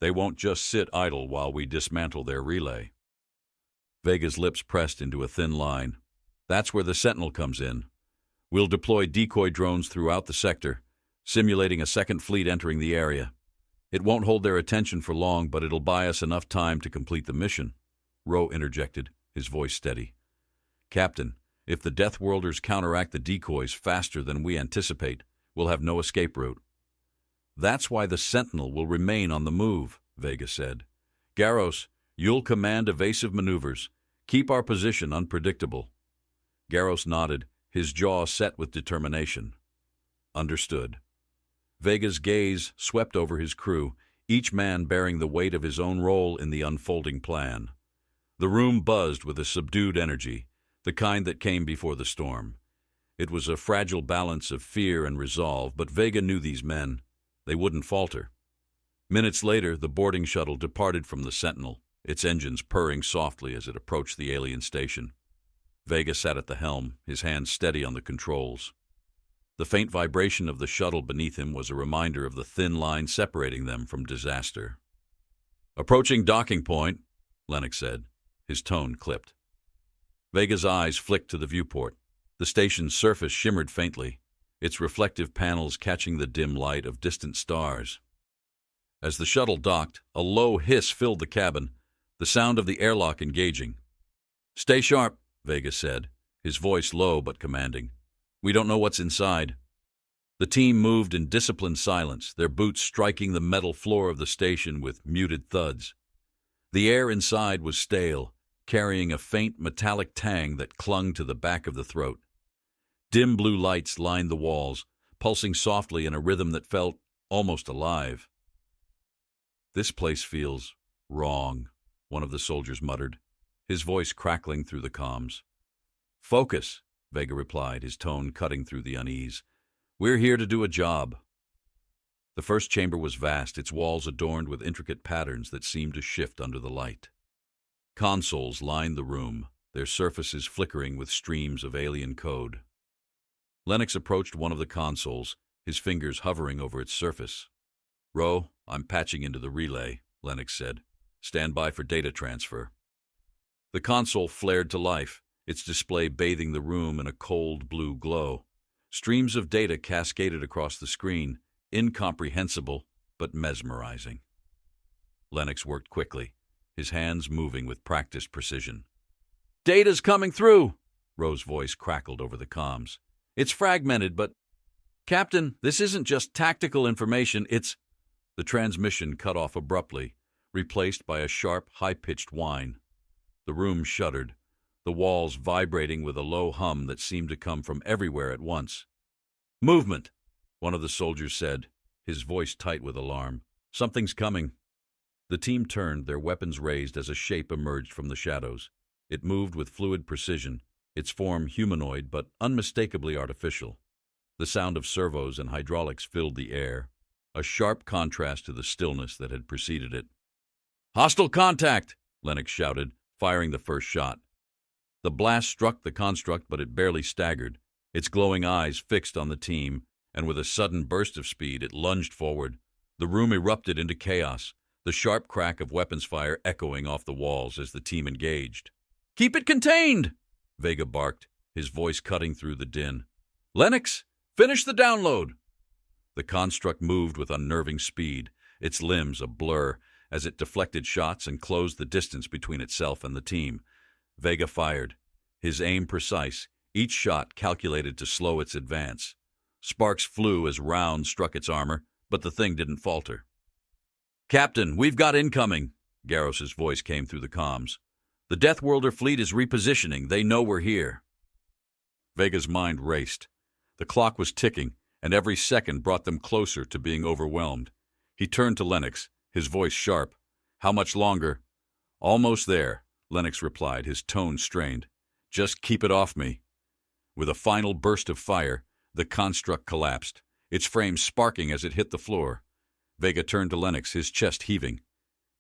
They won't just sit idle while we dismantle their relay." Vega's lips pressed into a thin line. "That's where the Sentinel comes in. We'll deploy decoy drones throughout the sector, simulating a second fleet entering the area. It won't hold their attention for long, but it'll buy us enough time to complete the mission." Rowe interjected, his voice steady. "Captain, if the Deathworlders counteract the decoys faster than we anticipate, we'll have no escape route." "That's why the Sentinel will remain on the move," Vega said. "Garros, you'll command evasive maneuvers. Keep our position unpredictable." Garros nodded, his jaw set with determination. "Understood." Vega's gaze swept over his crew, each man bearing the weight of his own role in the unfolding plan. The room buzzed with a subdued energy, the kind that came before the storm. It was a fragile balance of fear and resolve, but Vega knew these men. They wouldn't falter. Minutes later, the boarding shuttle departed from the Sentinel, its engines purring softly as it approached the alien station. Vega sat at the helm, his hands steady on the controls. The faint vibration of the shuttle beneath him was a reminder of the thin line separating them from disaster. "Approaching docking point," Lennox said, his tone clipped. Vega's eyes flicked to the viewport. The station's surface shimmered faintly, its reflective panels catching the dim light of distant stars. As the shuttle docked, a low hiss filled the cabin, the sound of the airlock engaging. "Stay sharp," Vega said, his voice low but commanding. "We don't know what's inside." The team moved in disciplined silence, their boots striking the metal floor of the station with muted thuds. The air inside was stale, carrying a faint metallic tang that clung to the back of the throat. Dim blue lights lined the walls, pulsing softly in a rhythm that felt almost alive. "This place feels wrong," one of the soldiers muttered. his voice crackling through the comms. "Focus," Vega replied, his tone cutting through the unease. "We're here to do a job." The first chamber was vast, its walls adorned with intricate patterns that seemed to shift under the light. Consoles lined the room, their surfaces flickering with streams of alien code. Lennox approached one of the consoles, his fingers hovering over its surface. "Ro, I'm patching into the relay," Lennox said. "Stand by for data transfer." The console flared to life, its display bathing the room in a cold blue glow. Streams of data cascaded across the screen, incomprehensible but mesmerizing. Lennox worked quickly, his hands moving with practiced precision. "Data's coming through!" Ro's voice crackled over the comms. "It's fragmented, but... Captain, this isn't just tactical information, it's..." The transmission cut off abruptly, replaced by a sharp, high-pitched whine. The room shuddered, the walls vibrating with a low hum that seemed to come from everywhere at once. "Movement," one of the soldiers said, his voice tight with alarm. "Something's coming." The team turned, their weapons raised as a shape emerged from the shadows. It moved with fluid precision, its form humanoid but unmistakably artificial. The sound of servos and hydraulics filled the air, a sharp contrast to the stillness that had preceded it. "Hostile contact!" Lennox shouted, firing the first shot. The blast struck the construct, but it barely staggered, its glowing eyes fixed on the team, and with a sudden burst of speed it lunged forward. The room erupted into chaos, the sharp crack of weapons fire echoing off the walls as the team engaged. "Keep it contained!" Vega barked, his voice cutting through the din. "Lennox, finish the download!" The construct moved with unnerving speed, its limbs a blur, as it deflected shots and closed the distance between itself and the team. Vega fired, his aim precise, each shot calculated to slow its advance. Sparks flew as rounds struck its armor, but the thing didn't falter. "Captain, we've got incoming," Garros's voice came through the comms. "The Deathworlder Fleet is repositioning. They know we're here." Vega's mind raced. The clock was ticking, and every second brought them closer to being overwhelmed. He turned to Lennox, his voice sharp. "How much longer?" "Almost there," Lennox replied, his tone strained. "Just keep it off me." With a final burst of fire, the construct collapsed, its frame sparking as it hit the floor. Vega turned to Lennox, his chest heaving.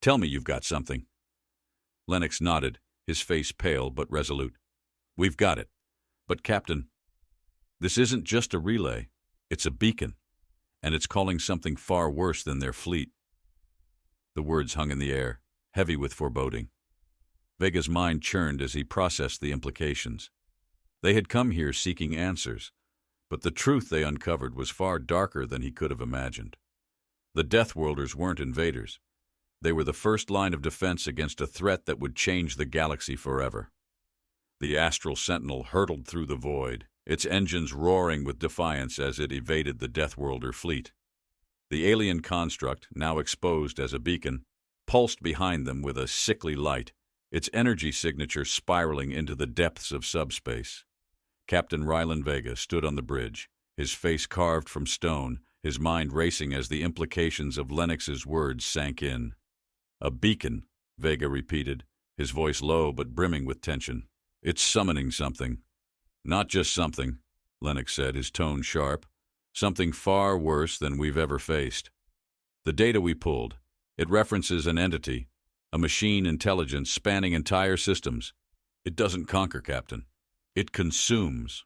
"Tell me you've got something." Lennox nodded, his face pale but resolute. "We've got it. But, Captain, this isn't just a relay. It's a beacon, and it's calling something far worse than their fleet." The words hung in the air, heavy with foreboding. Vega's mind churned as he processed the implications. They had come here seeking answers, but the truth they uncovered was far darker than he could have imagined. The Deathworlders weren't invaders. They were the first line of defense against a threat that would change the galaxy forever. The Astral Sentinel hurtled through the void, its engines roaring with defiance as it evaded the Deathworlder fleet. The alien construct, now exposed as a beacon, pulsed behind them with a sickly light, its energy signature spiraling into the depths of subspace. Captain Ryland Vega stood on the bridge, his face carved from stone, his mind racing as the implications of Lennox's words sank in. "A beacon," Vega repeated, his voice low but brimming with tension. "It's summoning something." "Not just something," Lennox said, his tone sharp. "Something far worse than we've ever faced. The data we pulled, it references an entity, a machine intelligence spanning entire systems. It doesn't conquer, Captain. It consumes."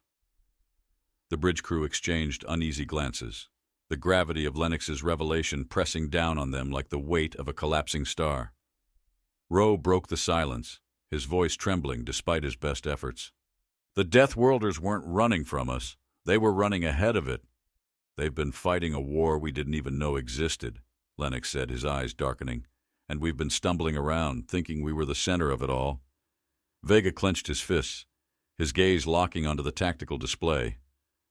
The bridge crew exchanged uneasy glances, the gravity of Lennox's revelation pressing down on them like the weight of a collapsing star. Ro broke the silence, his voice trembling despite his best efforts. "The Deathworlders weren't running from us. They were running ahead of it. They've been fighting a war we didn't even know existed," Lennox said, his eyes darkening. "And we've been stumbling around, thinking we were the center of it all." Vega clenched his fists, his gaze locking onto the tactical display.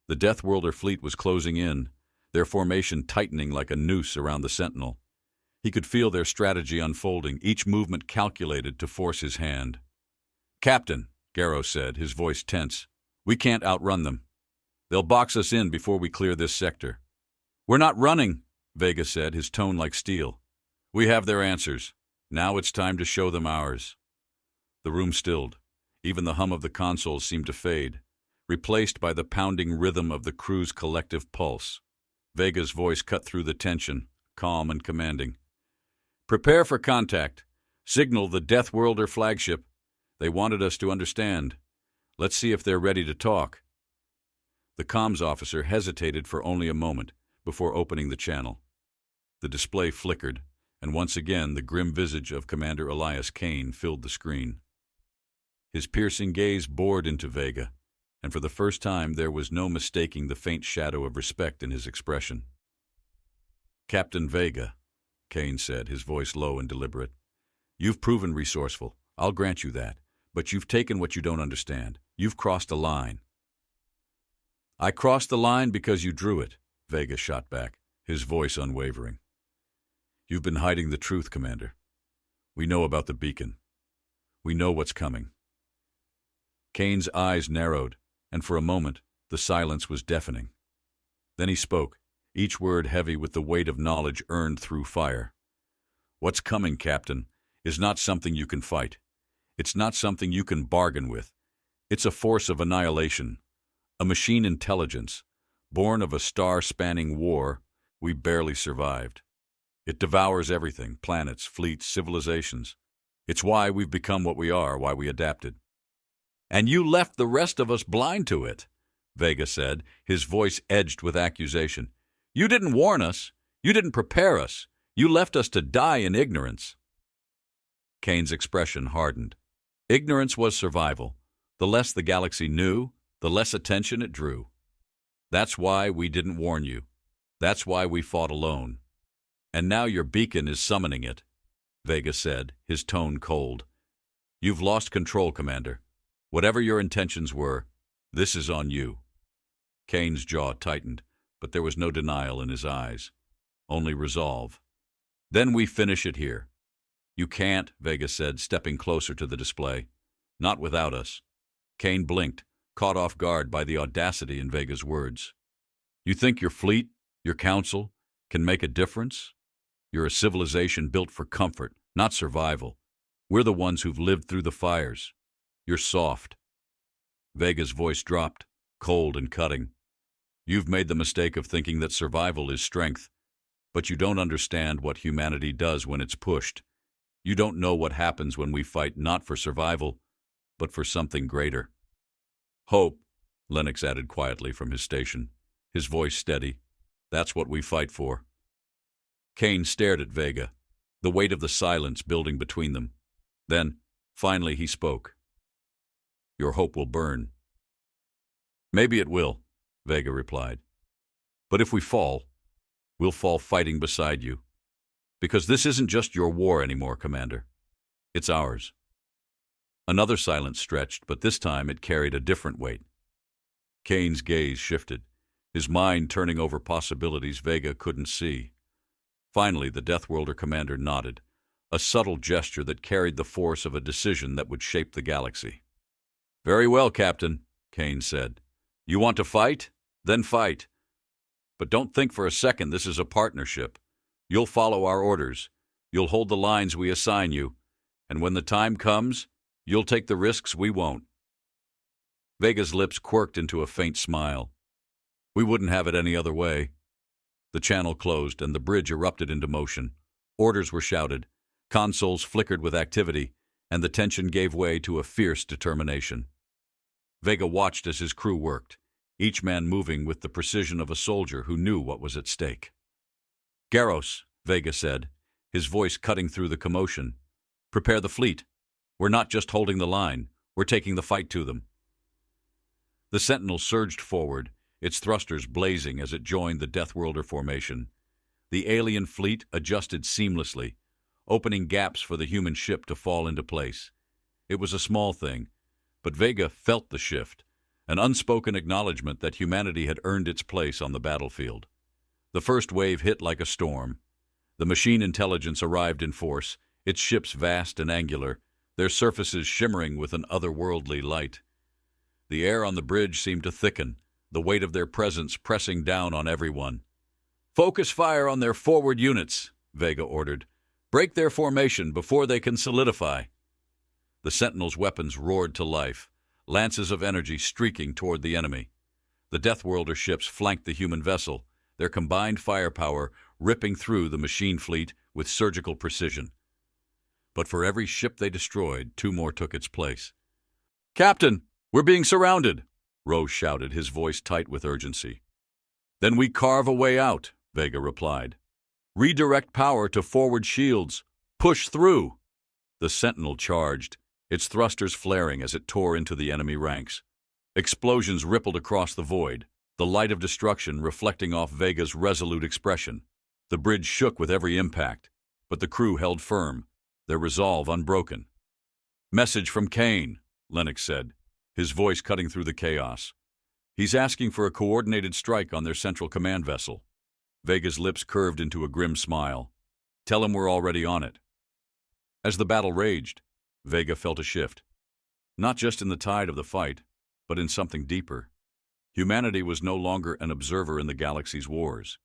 The Deathworlder fleet was closing in, their formation tightening like a noose around the Sentinel. He could feel their strategy unfolding, each movement calculated to force his hand. "Captain," Garros said, his voice tense, "we can't outrun them. They'll box us in before we clear this sector." "We're not running," Vega said, his tone like steel. "We have their answers. Now it's time to show them ours." The room stilled. Even the hum of the consoles seemed to fade, replaced by the pounding rhythm of the crew's collective pulse. Vega's voice cut through the tension, calm and commanding. "Prepare for contact. Signal the Deathworlder flagship. They wanted us to understand. Let's see if they're ready to talk." The comms officer hesitated for only a moment before opening the channel. The display flickered, and once again the grim visage of Commander Elias Kane filled the screen. His piercing gaze bored into Vega, and for the first time there was no mistaking the faint shadow of respect in his expression. "Captain Vega," Kane said, his voice low and deliberate, "you've proven resourceful. I'll grant you that. But you've taken what you don't understand. You've crossed a line." "I crossed the line because you drew it," Vega shot back, his voice unwavering. "You've been hiding the truth, Commander. We know about the beacon. We know what's coming." Kane's eyes narrowed, and for a moment the silence was deafening. Then he spoke, each word heavy with the weight of knowledge earned through fire. "What's coming, Captain, is not something you can fight. It's not something you can bargain with. It's a force of annihilation, a machine intelligence, born of a star-spanning war we barely survived. It devours everything, planets, fleets, civilizations. It's why we've become what we are, why we adapted." "And you left the rest of us blind to it," Vega said, his voice edged with accusation. "You didn't warn us. You didn't prepare us. You left us to die in ignorance." Kane's expression hardened. Ignorance was survival. The less the galaxy knew, the less attention it drew. That's why we didn't warn you. That's why we fought alone. And now your beacon is summoning it," Vega said, his tone cold. "You've lost control, Commander. Whatever your intentions were, this is on you." Kane's jaw tightened, but there was no denial in his eyes, only resolve. "Then we finish it here." "You can't," Vega said, stepping closer to the display. "Not without us." Kane blinked, caught off guard by the audacity in Vega's words. "You think your fleet, your council, can make a difference? You're a civilization built for comfort, not survival. We're the ones who've lived through the fires. You're soft." Vega's voice dropped, cold and cutting. "You've made the mistake of thinking that survival is strength, but you don't understand what humanity does when it's pushed. You don't know what happens when we fight not for survival, but for something greater." "Hope," Lennox added quietly from his station, his voice steady. "That's what we fight for." Kane stared at Vega, the weight of the silence building between them. Then, finally, he spoke. "Your hope will burn." "Maybe it will," Vega replied. "But if we fall, we'll fall fighting beside you. Because this isn't just your war anymore, Commander. It's ours." Another silence stretched, but this time it carried a different weight. Kane's gaze shifted, his mind turning over possibilities Vega couldn't see. Finally, the Deathworlder commander nodded, a subtle gesture that carried the force of a decision that would shape the galaxy. "Very well, Captain," Kane said. "You want to fight? Then fight. But don't think for a second this is a partnership. You'll follow our orders. You'll hold the lines we assign you. And when the time comes, you'll take the risks we won't." Vega's lips quirked into a faint smile. "We wouldn't have it any other way." The channel closed and the bridge erupted into motion. Orders were shouted, consoles flickered with activity, and the tension gave way to a fierce determination. Vega watched as his crew worked, each man moving with the precision of a soldier who knew what was at stake. "Garros," Vega said, his voice cutting through the commotion. "Prepare the fleet. We're not just holding the line, we're taking the fight to them." The Sentinel surged forward, its thrusters blazing as it joined the Deathworlder formation. The alien fleet adjusted seamlessly, opening gaps for the human ship to fall into place. It was a small thing, but Vega felt the shift, an unspoken acknowledgement that humanity had earned its place on the battlefield. The first wave hit like a storm. The machine intelligence arrived in force, its ships vast and angular, their surfaces shimmering with an otherworldly light. The air on the bridge seemed to thicken, the weight of their presence pressing down on everyone. "Focus fire on their forward units," Vega ordered. "Break their formation before they can solidify." The Sentinels' weapons roared to life, lances of energy streaking toward the enemy. The Deathworlder ships flanked the human vessel, their combined firepower ripping through the machine fleet with surgical precision. But for every ship they destroyed, 2 more took its place. "Captain, we're being surrounded!" Rose shouted, his voice tight with urgency. "Then we carve a way out," Vega replied. "Redirect power to forward shields. Push through!" The Sentinel charged, its thrusters flaring as it tore into the enemy ranks. Explosions rippled across the void, the light of destruction reflecting off Vega's resolute expression. The bridge shook with every impact, but the crew held firm, their resolve unbroken. "Message from Kane," Lennox said, his voice cutting through the chaos. "He's asking for a coordinated strike on their central command vessel." Vega's lips curved into a grim smile. "Tell him we're already on it." As the battle raged, Vega felt a shift. Not just in the tide of the fight, but in something deeper. Humanity was no longer an observer in the galaxy's wars.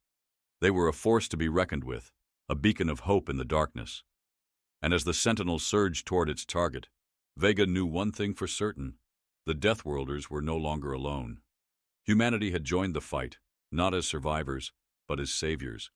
They were a force to be reckoned with, a beacon of hope in the darkness. And as the Sentinel surged toward its target, Vega knew one thing for certain: the Deathworlders were no longer alone. Humanity had joined the fight, not as survivors, but as saviors.